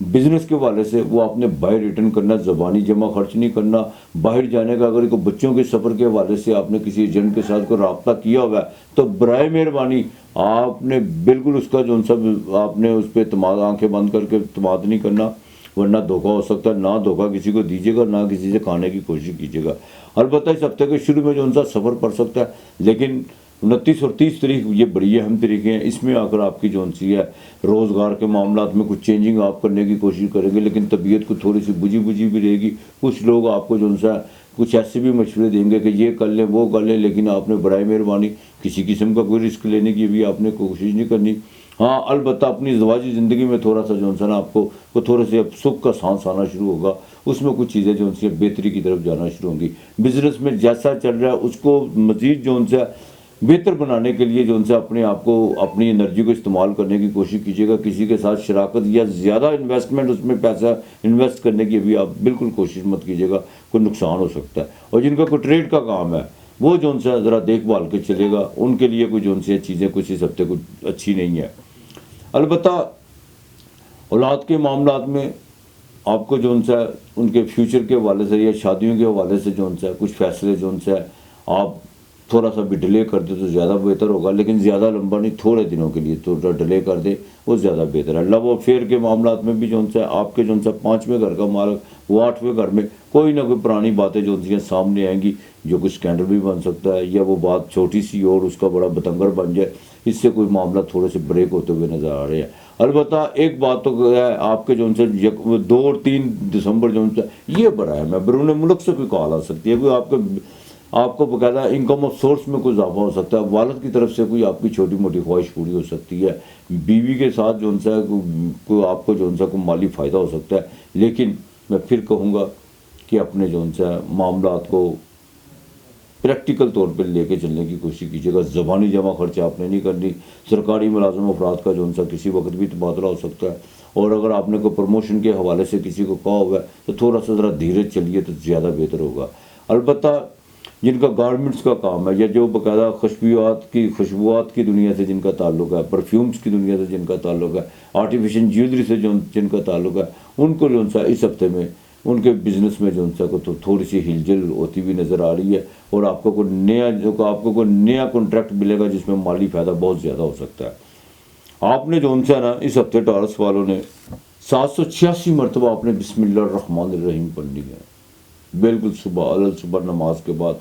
Business کے حوالے سے وہ آپ نے باہر ریٹرن کرنا، زبانی جمع خرچ نہیں کرنا. باہر جانے کا اگر کوئی بچوں کے سفر کے حوالے سے آپ نے کسی ایجنٹ کے ساتھ کوئی رابطہ کیا ہوا ہے تو برائے مہربانی آپ نے بالکل اس کا جو سا آپ نے اس پہ اعتماد، آنکھیں بند کر کے اعتماد نہیں کرنا، ورنہ دھوکہ ہو سکتا ہے. نہ دھوکہ کسی کو دیجیے گا، نہ کسی سے کھانے کی کوشش کیجیے گا. البتہ اس ہفتے کے شروع میں جو سا سفر پڑ سکتا ہے، لیکن 29 اور 30 تاریخ یہ بڑی اہم تاریخیں ہیں. اس میں آ کر آپ کی جو سی ہے روزگار کے معاملات میں کچھ چینجنگ آپ کرنے کی کوشش کریں گے، لیکن طبیعت کو تھوڑی سی بجھی بھی رہے گی. کچھ لوگ آپ کو جو سا کچھ ایسے بھی مشورے دیں گے کہ یہ کر لیں وہ کر لیں، لیکن آپ نے برائے مہربانی کسی قسم کا کوئی رسک لینے کی بھی آپ نے کوشش نہیں کرنی. ہاں البتہ اپنی ازدواجی زندگی میں تھوڑا سا جو سا نا آپ کو تھوڑے سے سکھ کا سانس آنا شروع ہوگا. اس میں کچھ چیزیں جو سی بہتری کی طرف جانا شروع ہوں گی. بزنس میں جیسا چل رہا ہے اس کو مزید جو سا بہتر بنانے کے لیے جو سے اپنے آپ کو اپنی انرجی کو استعمال کرنے کی کوشش کیجیے گا. کسی کے ساتھ شراکت یا زیادہ انویسٹمنٹ اس میں پیسہ انویسٹ کرنے کی بھی آپ بالکل کوشش مت کیجیے گا، کوئی نقصان ہو سکتا ہے. اور جن کا کوئی ٹریڈ کا کام ہے وہ جو سا ذرا دیکھ بھال کے چلے گا، ان کے لیے کوئی جو سی چیزیں کچھ اس ہفتے کچھ اچھی نہیں ہے. البتہ اولاد کے معاملات میں آپ کو جو سا ان کے فیوچر کے حوالے سے یا شادیوں کے حوالے سے جو سا کچھ فیصلے جو سے آپ تھوڑا سا بھی ڈیلے کر دیں تو زیادہ بہتر ہوگا، لیکن زیادہ لمبا نہیں، تھوڑے دنوں کے لیے تھوڑا ڈیلے کر دیں وہ زیادہ بہتر ہے. لو افیئر کے معاملات میں بھی جو سا آپ کے جو سا 5ویں گھر کا مالک وہ 8ویں گھر میں کوئی نہ کوئی پرانی باتیں جو سی سامنے آئیں گی، جو کچھ اسکینڈل بھی بن سکتا ہے، یا وہ بات چھوٹی سی اور اس کا بڑا بتنگڑ بن جائے. اس سے کوئی معاملہ تھوڑے سے بریک ہوتے ہوئے نظر آ رہے ہیں. البتہ ایک بات تو ہے آپ کے جو سے 2 اور 3 دسمبر جو یہ بڑا ہے، میں بیرون ملک سے کوئی کال آ سکتی ہے، کوئی آپ کو باقاعدہ انکم آف سورس میں کوئی اضافہ ہو سکتا ہے، والد کی طرف سے کوئی آپ کی چھوٹی موٹی خواہش پوری ہو سکتی ہے، بیوی کے ساتھ جو سا کوئی آپ کو جو سا کوئی مالی فائدہ ہو سکتا ہے. لیکن میں پھر کہوں گا کہ اپنے جو سا معاملات کو پریکٹیکل طور پہ لے کے چلنے کی کوشش کیجیے گا. زبانی جمع خرچ آپ نے نہیں کرنی. سرکاری ملازم افراد کا جو سا کسی وقت بھی تبادلہ ہو سکتا ہے، اور اگر آپ نے کوئی پروموشن کے حوالے سے کسی کو کہا ہوا ہے تو تھوڑا سا ذرا دھیرے چلیے تو زیادہ بہتر ہوگا. البتہ جن کا گارمنٹس کا کام ہے یا جو باقاعدہ خوشبوات کی دنیا سے جن کا تعلق ہے، پرفیومز کی دنیا سے جن کا تعلق ہے، آرٹیفیشل جیولری سے جن کا تعلق ہے، ان کو جو سا اس ہفتے میں ان کے بزنس میں جو سا کو تو تھوڑی سی ہلجل ہوتی ہوئی نظر آ رہی ہے. اور آپ کو کوئی نیا کانٹریکٹ ملے گا جس میں مالی فائدہ بہت زیادہ ہو سکتا ہے. آپ نے جو سا نا اس ہفتے ٹارس والوں نے 786 مرتبہ آپ نے بسم اللہ الرحمن الرحیم پڑھنی ہے، بالکل صبح نماز کے بعد.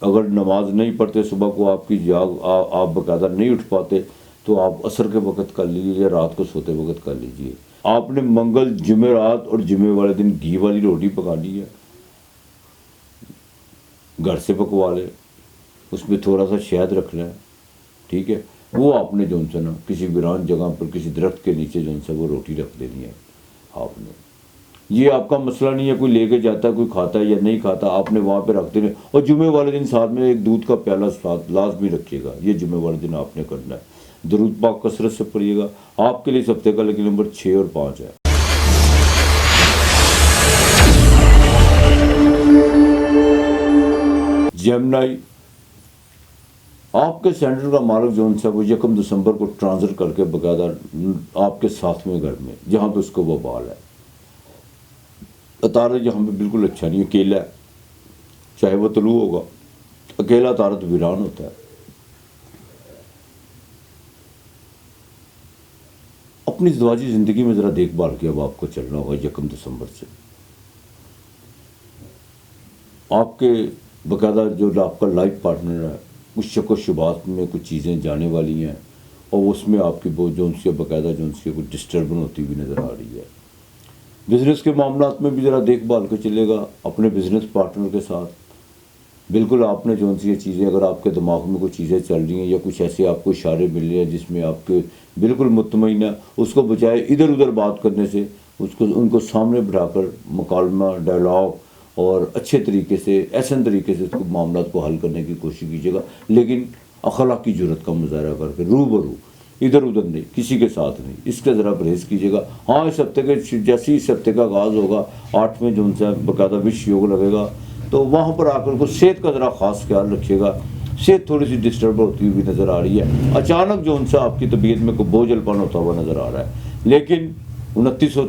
اگر نماز نہیں پڑھتے صبح کو آپ کی آپ باقاعدہ نہیں اٹھ پاتے تو آپ عصر کے وقت کر لیجیے یا رات کو سوتے وقت کر لیجیے. آپ نے منگل، جمعرات اور جمعے والے دن گھی والی روٹی پکانی ہے، گھر سے پکوا لیں، اس میں تھوڑا سا شہد رکھ لیں، ٹھیک ہے. وہ آپ نے جو سا نا کسی ویران جگہ پر کسی درخت کے نیچے جو سا وہ روٹی رکھ دینی ہے آپ نے. یہ آپ کا مسئلہ نہیں ہے کوئی لے کے جاتا ہے، کوئی کھاتا ہے یا نہیں کھاتا، آپ نے وہاں پہ رکھ دینا. اور جمعے والے دن ساتھ میں ایک دودھ کا پیالہ ساتھ لازمی رکھیے گا. یہ جمعے والے دن آپ نے کرنا ہے. درود پاک کثرت سے پڑھیے گا. آپ کے لیے اس ہفتے کا لیکن نمبر 6 اور 5 ہے. جیمنائی، آپ کے سینٹر کا مالک جو سا وہ 1 دسمبر کو ٹرانسفر کر کے باقاعدہ آپ کے 7ویں گھر میں جہاں پہ اس کو وبال ہے. اتارہ جہاں پہ بالکل اچھا نہیں، اکیلا ہے، چاہے وہ طلوع ہوگا، اکیلا تارت ویران ہوتا ہے. اپنی ازدواجی زندگی میں ذرا دیکھ بھال کے اب آپ کو چلنا ہوگا. 1 دسمبر سے آپ کے باقاعدہ جو آپ کا لائف پارٹنر ہے اس شک و شبہات میں کچھ چیزیں جانے والی ہیں، اور اس میں آپ کی بہت جو سے باقاعدہ جو سے کچھ ڈسٹربن ہوتی ہوئی نظر آ رہی ہے. بزنس کے معاملات میں بھی ذرا دیکھ بھال کے چلے گا اپنے بزنس پارٹنر کے ساتھ. بالکل آپ نے جو سی یہ چیزیں اگر آپ کے دماغ میں کچھ چیزیں چل رہی ہیں یا کچھ ایسے آپ کو اشارے مل رہے ہیں جس میں آپ کے بالکل مطمئن ہے، اس کو بجائے ادھر ادھر بات کرنے سے ان کو سامنے بٹھا کر مکالمہ، ڈائلاگ اور اچھے طریقے سے، احسن طریقے سے اس کو معاملات کو حل کرنے کی کوشش کیجیے گا. لیکن اخلاقی جرات کا مظاہرہ کر کے روبرو، ادھر ادھر نہیں، کسی کے ساتھ نہیں. اس کا ذرا پرہیز کیجیے گا. ہاں اس ہفتے کے جیسے ہی اس ہفتے کا آغاز ہوگا 8ویں جون سے باقاعدہ وش یوگ لگے گا، تو وہاں پر آ کر کو صحت کا ذرا خاص خیال رکھیے گا. صحت تھوڑی سی ڈسٹرب ہوتی ہوئی نظر آ رہی ہے. اچانک جو ان سے آپ کی طبیعت میں کوئی بوجھل پن ہوتا ہوا نظر آ رہا ہے. لیکن 29 اور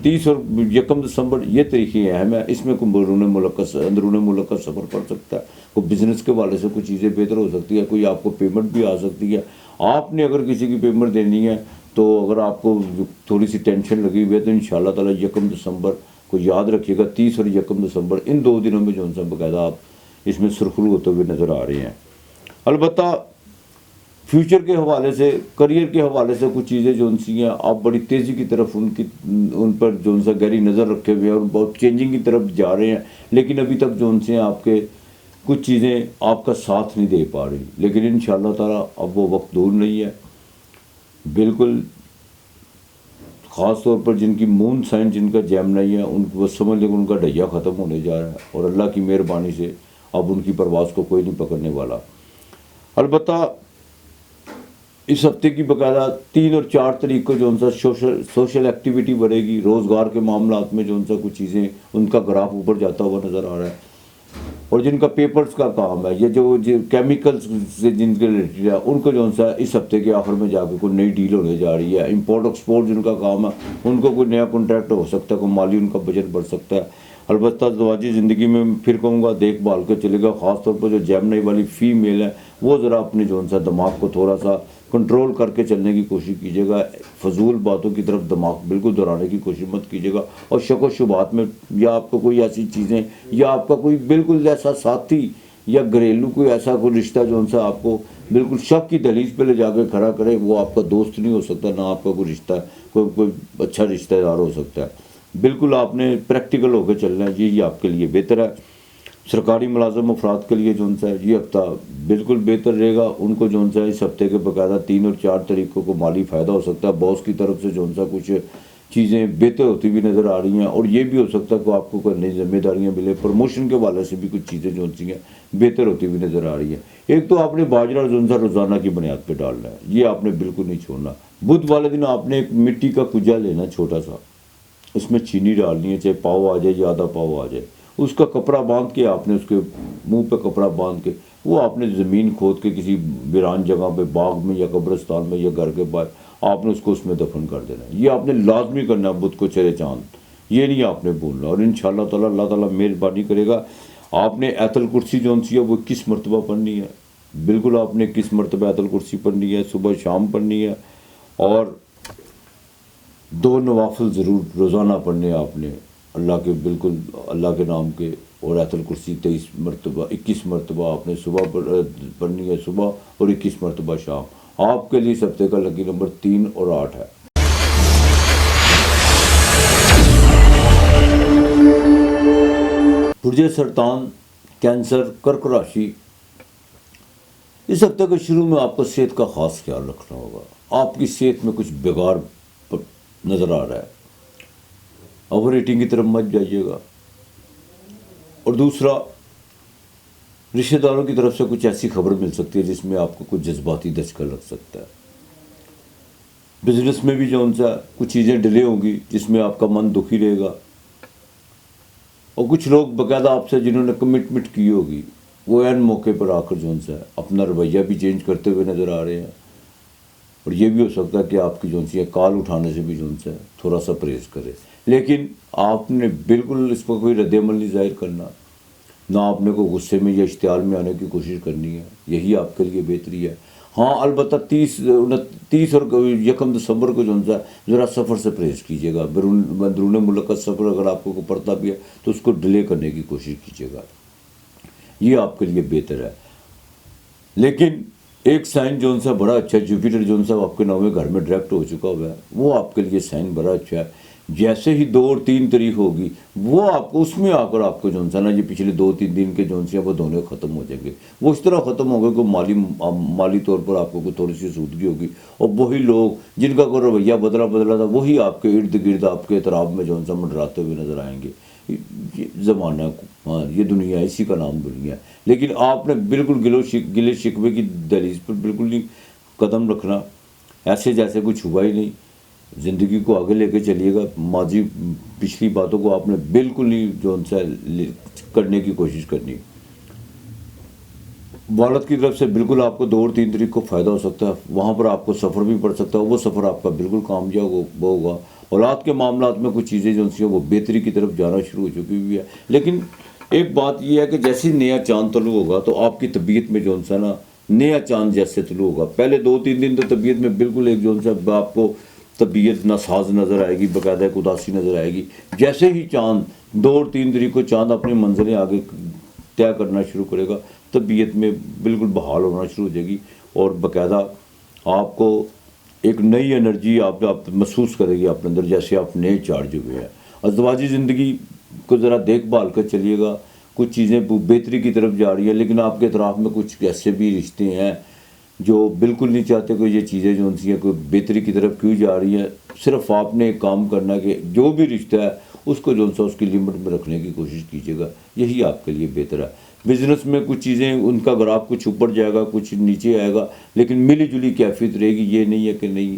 30 اور 1 دسمبر یہ تاریخیں اہم ہیں. اس میں کوئی اندرون ملک کا سفر پڑ سکتا ہے, کوئی بزنس کے والے سے کوئی چیزیں بہتر ہو سکتی ہے, کوئی آپ کو پیمنٹ بھی آ سکتی ہے. آپ نے اگر کسی کی پیمنٹ دینی ہے تو اگر آپ کو تھوڑی سی ٹینشن لگی ہوئی ہے تو انشاءاللہ تعالیٰ 1 دسمبر کو یاد رکھیے گا. 30 اور 1 دسمبر ان 2 دنوں میں جو ان سے باقاعدہ آپ اس میں سرخرو ہوتے ہوئے نظر آ رہے ہیں. البتہ فیوچر کے حوالے سے, کریئر کے حوالے سے کچھ چیزیں جو ان سی ہیں آپ بڑی تیزی کی طرف ان پر جو ان سے گہری نظر رکھے ہوئے ہیں اور بہت چینجنگ کی طرف جا رہے ہیں. لیکن ابھی تک جو ان سے آپ کے کچھ چیزیں آپ کا ساتھ نہیں دے پا رہی. لیکن انشاءاللہ تعالیٰ اب وہ وقت دور نہیں ہے بالکل. خاص طور پر جن کی مون سائن جن کا جیمنائی ہے ان کو سمجھ لیں کہ ان کا ڈھیا ختم ہونے جا رہا ہے, اور اللہ کی مہربانی سے اب ان کی پرواز کو کوئی نہیں پکڑنے والا. البتہ اس ہفتے کی باقاعدہ 3 اور 4 تاریخ کو جو ان سے سوشل ایکٹیویٹی بڑھے گی. روزگار کے معاملات میں جو ان سے کچھ چیزیں ان کا گراف اوپر جاتا ہوا نظر آ رہا ہے. اور جن کا پیپرز کا کام ہے, یہ جو کیمیکلز سے جن کے ریلیٹڈ ہے, ان کو جو سا اس ہفتے کے آخر میں جا کے کوئی نئی ڈیل ہونے جا رہی ہے. امپورٹ ایکسپورٹ جن کا کام ہے ان کو کوئی نیا کانٹریکٹ ہو سکتا ہے, کوئی مالی ان کا بجٹ بڑھ سکتا ہے. البتہ زواجی زندگی میں پھر کہوں گا دیکھ بھال کے چلے گا. خاص طور پر جو جیمنائی والی فیمیل ہے وہ ذرا اپنے جو سا دماغ کو تھوڑا سا کنٹرول کر کے چلنے کی کوشش کیجیے گا. فضول باتوں کی طرف دماغ بالکل دہرانے کی کوشش مت کیجیے گا. اور شک و شبہات میں یا آپ کو کوئی ایسی چیزیں یا آپ کا کوئی بالکل ایسا ساتھی یا گھریلو کوئی ایسا کوئی رشتہ جو ان سے آپ کو بالکل شک کی دہلیز پہ لے جا کے کھڑا کرے, وہ آپ کا دوست نہیں ہو سکتا, نہ آپ کا کوئی رشتہ کوئی اچھا رشتہ دار ہو سکتا ہے. بالکل آپ نے پریکٹیکل ہو کے چلنا ہے, یہ آپ کے لیے بہتر ہے. سرکاری ملازم افراد کے لیے جو ان سے یہ ہفتہ بالکل بہتر رہے گا. ان کو جو ان سے اس ہفتے کے باقاعدہ 3 اور 4 تاریخوں کو مالی فائدہ ہو سکتا ہے. باس کی طرف سے جو ان سے کچھ چیزیں بہتر ہوتی ہوئی نظر آ رہی ہیں, اور یہ بھی ہو سکتا ہے کہ آپ کو کوئی نئی ذمہ داریاں ملے. پروموشن کے والے سے بھی کچھ چیزیں جو ان سی ہیں بہتر ہوتی ہوئی نظر آ رہی ہیں. ایک تو آپ نے باجرہ جو ان سے روزانہ کی بنیاد پہ ڈالنا ہے, یہ آپ نے بالکل نہیں چھوڑنا. بدھ والے دن آپ نے ایک مٹی کا کجا لینا چھوٹا سا, اس میں چینی ڈالنی ہے, چاہے پاؤ آ جائے یا آدھا پاؤ آ جائے. اس کا کپڑا باندھ کے آپ نے اس کے منہ پہ کپڑا باندھ کے وہ آپ نے زمین کھود کے کسی ویران جگہ پہ باغ میں یا قبرستان میں یا گھر کے باہر آپ نے اس کو اس میں دفن کر دینا ہے. یہ آپ نے لازمی کرنا ہے بدھ کو چہرے چاند, یہ نہیں آپ نے بھولنا. اور انشاءاللہ تعالیٰ اللہ تعالیٰ مہربانی کرے گا. آپ نے ایت الکرسی جو سی ہے وہ 21 مرتبہ پڑھنی ہے. بالکل آپ نے 21 مرتبہ ایت الکرسی پڑھنی ہے, صبح شام پڑھنی ہے. اور 2 نوافل ضرور روزانہ پڑھنے ہیں آپ نے اللہ کے, بالکل اللہ کے نام کے. اور ایت الکرسی 23 مرتبہ 21 مرتبہ آپ نے صبح پڑھنی ہے صبح, اور 21 مرتبہ شام. آپ کے لیے اس ہفتے کا لکی نمبر 3 اور 8 ہے. برج سرطان, کینسر, کرک راشی, اس ہفتے کے شروع میں آپ کو صحت کا خاص خیال رکھنا ہوگا. آپ کی صحت میں کچھ بگاڑ نظر آ رہا ہے, اوور ایٹنگ کی طرف مت جائیے گا. اور دوسرا, رشتہ داروں کی طرف سے کچھ ایسی خبر مل سکتی ہے جس میں آپ کو کچھ جذباتی دھچکا لگ سکتا ہے. بزنس میں بھی جو ان سے کچھ چیزیں ڈیلے ہوں گی جس میں آپ کا من دکھی رہے گا. اور کچھ لوگ باقاعدہ آپ سے جنہوں نے کمٹمنٹ کی ہوگی وہ عین موقع پر آ کر جو ان سے اپنا رویہ بھی چینج کرتے ہوئے نظر آ رہے ہیں. اور یہ بھی ہو سکتا ہے کہ آپ کی جو سی کال اٹھانے سے بھی جو ان سے تھوڑا سا پرہیز کرے. لیکن آپ نے بالکل اس پر کوئی رد عمل نہیں ظاہر کرنا, نہ آپ نے کوئی غصے میں یا اشتعال میں آنے کی کوشش کرنی ہے. یہی آپ کے لیے بہتری ہے. ہاں البتہ 30 اور 1 دسمبر کو جو ہے ذرا سفر سے پرہیز کیجیے گا. بیرون ملک کا سفر اگر آپ کو پڑتا بھی ہے تو اس کو ڈیلے کرنے کی کوشش کیجیے گا, یہ آپ کے لیے بہتر ہے. لیکن ایک سائن جو ان سے بڑا اچھا ہے, جوپیٹر جو ان سے آپ کے 9ویں گھر میں ڈائریکٹ ہو چکا ہوا ہے, وہ آپ کے لیے سائن بڑا اچھا ہے. جیسے ہی 2 اور 3 تاریخ ہوگی وہ آپ کو اس میں آ کر آپ کو جو نا یہ پچھلے 2-3 دن کے جو ہیں وہ دونوں ختم ہو جائیں گے. وہ اس طرح ختم ہو گئے کہ مالی طور پر آپ کو کوئی تھوڑی سی سودگی ہوگی. اور وہی لوگ جن کا کوئی رویہ بدلا تھا وہی آپ کے ارد گرد آپ کے اعتراف میں جو ہے منڈراتے ہوئے نظر آئیں گے. یہ زمانہ, ہاں یہ دنیا ہے, اسی کا نام دنیا ہے. لیکن آپ نے بالکل گلے شکوے کی دہلیز پر بالکل نہیں قدم رکھنا, ایسے جیسے کچھ ہوا ہی نہیں. زندگی کو آگے لے کے چلیے گا. ماضی پچھلی باتوں کو آپ نے بالکل نہیں جو ان سے کرنے کی کوشش کرنی. والد کی طرف سے بالکل آپ کو 2 اور 3 تاریخ کو فائدہ ہو سکتا ہے. وہاں پر آپ کو سفر بھی پڑ سکتا ہے, وہ سفر آپ کا بالکل کامیاب ہوگا. اولاد کے معاملات میں کچھ چیزیں جو سی وہ بہتری کی طرف جانا شروع ہو چکی ہوئی ہے. لیکن ایک بات یہ ہے کہ جیسے ہی نیا چاند طلوع ہوگا تو آپ کی طبیعت میں جو سا نا نیا چاند جیسے طلوع ہوگا. پہلے 2-3 دن تو طبیعت میں بالکل ایک جو سا آپ کو طبیعت ناساز نظر آئے گی, باقاعدہ ایک اداسی نظر آئے گی. جیسے ہی چاند 2 اور 3 تاریخ کو چاند اپنی منزلیں آگے طے کرنا شروع کرے گا, طبیعت میں بالکل بحال ہونا شروع ہو جائے گی, اور باقاعدہ آپ کو ایک نئی انرجی آپ محسوس کرے گی اپنے اندر, جیسے آپ نئے چارج ہوئے ہیں. ازدواجی زندگی کو ذرا دیکھ بھال کر چلیے گا, کچھ چیزیں بہتری کی طرف جا رہی ہیں, لیکن آپ کے اطراف میں کچھ ایسے بھی رشتے ہیں جو بالکل نہیں چاہتے کہ یہ چیزیں جو سی ہیں کوئی بہتری کی طرف کیوں جا رہی ہیں. صرف آپ نے ایک کام کرنا ہے کہ جو بھی رشتہ ہے اس کو جو سا اس کی لمٹ میں رکھنے کی کوشش کیجیے گا, یہی آپ کے لیے بہتر ہے. بزنس میں کچھ چیزیں ان کا گراف کچھ اوپر جائے گا, کچھ نیچے آئے گا, لیکن ملی جلی کیفیت رہے گی. یہ نہیں ہے کہ نہیں,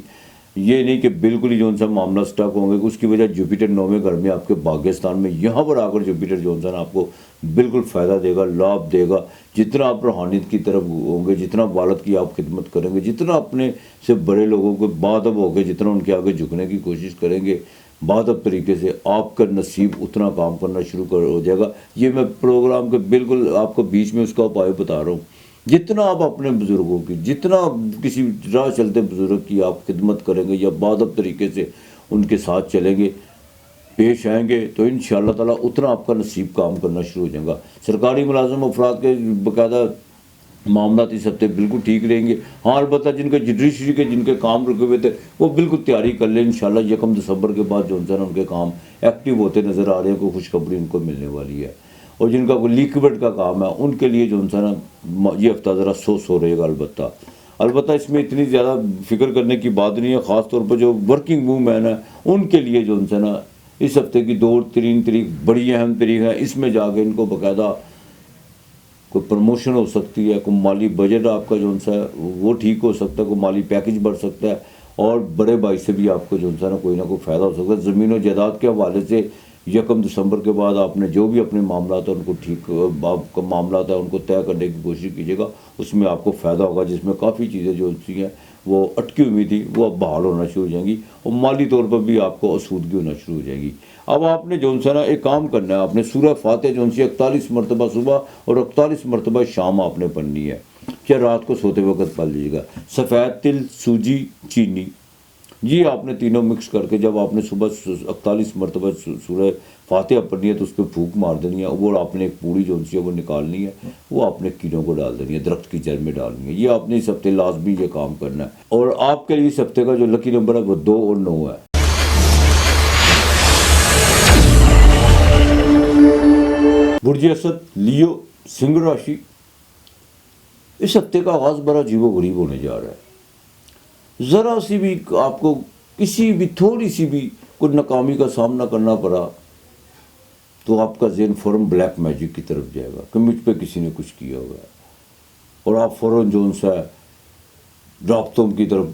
یہ نہیں کہ بالکل ہی جو سا معاملہ سٹک ہوں گے. اس کی وجہ جوپیٹر 9ویں گھر میں آپ کے باغستان میں, یہاں پر آ کر جوپیٹر جو سا آپ کو بالکل فائدہ دے گا, لابھ دے گا. جتنا آپ روحانیت کی طرف ہوں گے, جتنا والد کی آپ خدمت کریں گے, جتنا اپنے سے بڑے لوگوں کو بادب ہو کے جتنا ان کے آگے جھکنے کی کوشش کریں گے بادب طریقے سے, آپ کا نصیب اتنا کام کرنا شروع ہو جائے گا. یہ میں پروگرام کے بالکل آپ کو بیچ میں اس کا اپائے بتا رہا ہوں. جتنا آپ اپنے بزرگوں کی, جتنا کسی راہ چلتے بزرگ کی آپ خدمت کریں گے یا بادب طریقے سے ان کے ساتھ چلیں گے, پیش آئیں گے, تو ان شاء اللہ تعالیٰ اتنا آپ کا نصیب کام کرنا شروع ہو جائے گا. سرکاری ملازم افراد کے باقاعدہ معاملات اس ہفتے بالکل ٹھیک رہیں گے. ہاں البتہ جن کے جوڈیشری کے جن کے کام رکے ہوئے تھے وہ بالکل تیاری کر لیں. انشاءاللہ 1 دسمبر کے بعد جو ان کے کام ایکٹیو ہوتے نظر آ رہے ہیں, کوئی خوشخبری ان کو ملنے والی ہے. اور جن کا کوئی لیکوڈ کا کام ہے ان کے لیے جو یہ ہفتہ ذرا سو رہے گا. البتہ اس میں اتنی زیادہ فکر کرنے کی بات نہیں ہے. خاص طور پر جو ورکنگ وومین ہیں ان کے لیے جو اس ہفتے کی 2-3 تاریخ بڑی اہم تاریخ ہے. اس میں جا کے ان کو باقاعدہ کوئی پروموشن ہو سکتی ہے, کوئی مالی بجٹ آپ کا جو ہے وہ ٹھیک ہو سکتا ہے, کوئی مالی پیکج بڑھ سکتا ہے, اور بڑے بھائی سے بھی آپ کو جو ہے نا کوئی نہ کوئی فائدہ ہو سکتا ہے. زمین و جائیداد کے حوالے سے 1 دسمبر کے بعد آپ نے جو بھی اپنے معاملات ہیں ان کو ٹھیک, آپ کا معاملات ہیں ان کو طے کرنے کی کوشش کیجیے گا. اس میں آپ کو فائدہ ہوگا, جس میں کافی چیزیں جو ہیں وہ اٹکی ہوئی تھی وہ اب بحال ہونا شروع ہو جائیں گی, اور مالی طور پر بھی آپ کو اسودگی ہونا شروع ہو جائے گی. اب آپ نے جو ہے نا ایک کام کرنا ہے, آپ نے سورہ فاتح جو 41 مرتبہ صبح اور 41 مرتبہ شام آپ نے پڑھنی ہے, چاہے رات کو سوتے وقت پڑھ لیجیے گا. سفید تل, سوجی, چینی, یہ آپ نے تینوں مکس کر کے جب آپ نے صبح 41 مرتبہ سورہ فاتحہ پڑھنی ہے تو اس پہ پھونک مار دینی ہے. وہ آپ نے ایک پوڑی جو ہے وہ نکالنی ہے, وہ آپ نے کیڑوں کو ڈال دینی ہے, درخت کی جڑ میں ڈالنی ہے. یہ آپ نے اس ہفتے لازمی یہ کام کرنا ہے. اور آپ کے لیے اس ہفتے کا جو لکی نمبر ہے وہ 2 اور 9 ہے. برج اسد, لیو, سنگھ راشی, اس ہفتے کا آغاز بڑا عجیب و غریب ہونے جا رہا ہے. ذرا سی بھی آپ کو کسی بھی تھوڑی سی بھی کوئی ناکامی کا سامنا کرنا پڑا تو آپ کا ذہن فوراً بلیک میجک کی طرف جائے گا کہ مجھ پہ کسی نے کچھ کیا ہوا ہے, اور آپ فوراً جو سا رابطوں کی طرف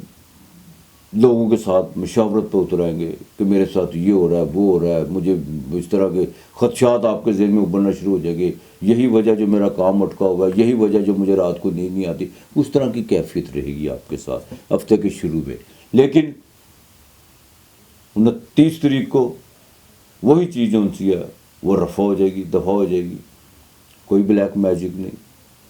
لوگوں کے ساتھ مشاورت پہ اترائیں گے کہ میرے ساتھ یہ ہو رہا ہے, وہ ہو رہا ہے, مجھے اس طرح کے خدشات آپ کے ذہن میں ابھرنا شروع ہو جائیں گے. یہی وجہ جو میرا کام اٹکا ہوگا, یہی وجہ جو مجھے رات کو نیند نہیں آتی. اس طرح کی کیفیت رہے گی آپ کے ساتھ ہفتے کے شروع میں. لیکن 29 تاریخ کو وہی چیز جو سی ہے وہ رفع ہو جائے گی, دفع ہو جائے گی. کوئی بلیک میجک نہیں.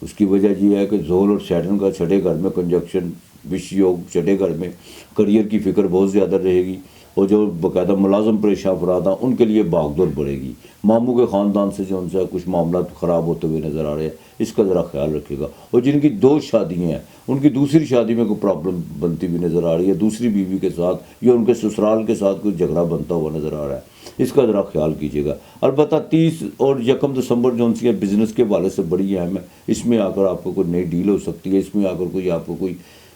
اس کی وجہ یہ ہے کہ زحل اور سیٹرن کا چھٹے گھر میں کنجکشن, وش یوگ چھٹے گھر میں, کریئر کی فکر بہت زیادہ رہے گی. اور جو باقاعدہ ملازم پریشان افراد ہیں ان کے لیے بھاگ دوڑ بڑھے گی. ماموں کے خاندان سے جو ان سے کچھ معاملات خراب ہوتے ہوئے نظر آ رہے ہیں, اس کا ذرا خیال رکھے گا. اور جن کی 2 شادیاں ہیں ان کی دوسری شادی میں کوئی پرابلم بنتی ہوئی نظر آ رہی ہے, دوسری بیوی کے ساتھ یا ان کے سسرال کے ساتھ کوئی جھگڑا بنتا ہوا نظر آ رہا ہے, اس کا ذرا خیال کیجیے گا. البتہ 30 اور 1 دسمبر جو سی ہے بزنس کے حوالے سے بڑی اہم ہے. اس میں آ کر آپ کو کوئی نئی ڈیل ہو سکتی ہے. اس میں آ کر کوئی آپ کو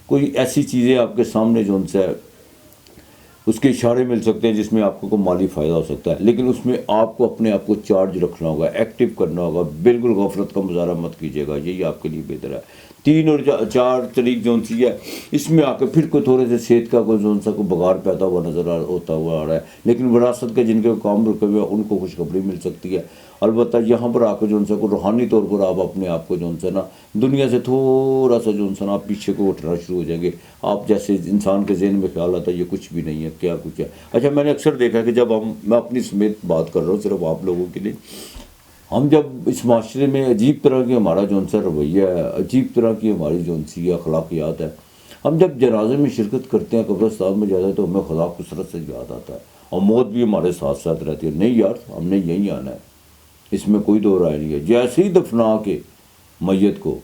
کوئی ایسی چیزیں آپ کے سامنے جو ان سے اس کے اشارے مل سکتے ہیں جس میں آپ کو کوئی مالی فائدہ ہو سکتا ہے. لیکن اس میں آپ کو اپنے آپ کو چارج رکھنا ہوگا, ایکٹیو کرنا ہوگا. بالکل غفلت کا مظاہرہ مت کیجیے گا, یہی آپ کے لیے بہتر ہے. 3 اور 4 تاریخ جو سی ہے اس میں آ کے پھر کوئی تھوڑے سے صحت کا کوئی جو سا کوئی بگاڑ پیدا ہوا نظر ہوتا ہوا آ رہا ہے. لیکن وراثت کے جن کے کام رکے ہوئے ان کو خوشخبری مل سکتی ہے. البتہ یہاں پر آ کے جو سا کو روحانی طور پر آپ اپنے آپ کو جو سا نا دنیا سے تھوڑا سا جو سا نا آپ پیچھے کو اٹھنا شروع ہو جائیں گے. آپ جیسے انسان کے ذہن میں خیال آتا ہے یہ کچھ بھی نہیں ہے, کیا کچھ ہے. اچھا میں نے اکثر دیکھا کہ جب میں اپنی سمیت بات کر رہا ہوں صرف آپ لوگوں کے لیے، ہم جب اس معاشرے میں عجیب طرح کی ہمارا جون سا رویہ ہے، عجیب طرح کی ہماری جون سی اخلاقیات ہے، ہم جب جنازے میں شرکت کرتے ہیں قبرستان میں جاتے ہیں تو ہمیں خدا کثرت سے یاد آتا ہے، اور موت بھی ہمارے ساتھ ساتھ رہتی ہے. نہیں یار ہم نے یہیں آنا ہے، اس میں کوئی دو رائے نہیں ہے. جیسے ہی دفنا کے میت کو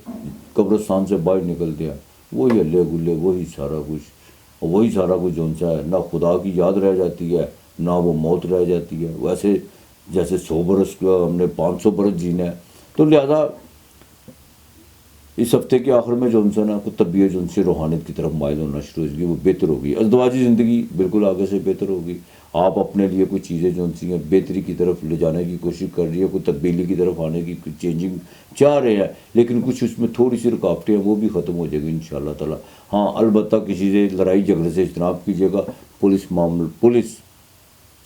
قبرستان سے باہر نکلتے ہیں وہی ہلے گلے، وہی سارا کچھ جون سا ہے. نہ خدا کی یاد رہ جاتی ہے نہ وہ موت رہ جاتی ہے. ویسے جیسے 100 برس کا ہم نے 500 برس جینا ہے. تو لہذا اس ہفتے کے آخر میں جو ان سے نا کو طبیعت ان سے روحانیت کی طرف مائل ہونا شروع ہوگی، وہ بہتر ہوگی. ازدواجی زندگی بالکل آگے سے بہتر ہوگی. آپ اپنے لیے کوئی چیزیں جو ان سی ہیں بہتری کی طرف لے جانے کی کوشش کر رہی ہے، کوئی تبدیلی کی طرف آنے کی کوئی چینجنگ چاہ رہے ہیں، لیکن کچھ اس میں تھوڑی سی رکاوٹیں ہیں، وہ بھی ختم ہو جائے گی انشاءاللہ تعالی. ہاں البتہ کسی سے لڑائی جھگڑے سے اجتناب کیجیے گا. پولیس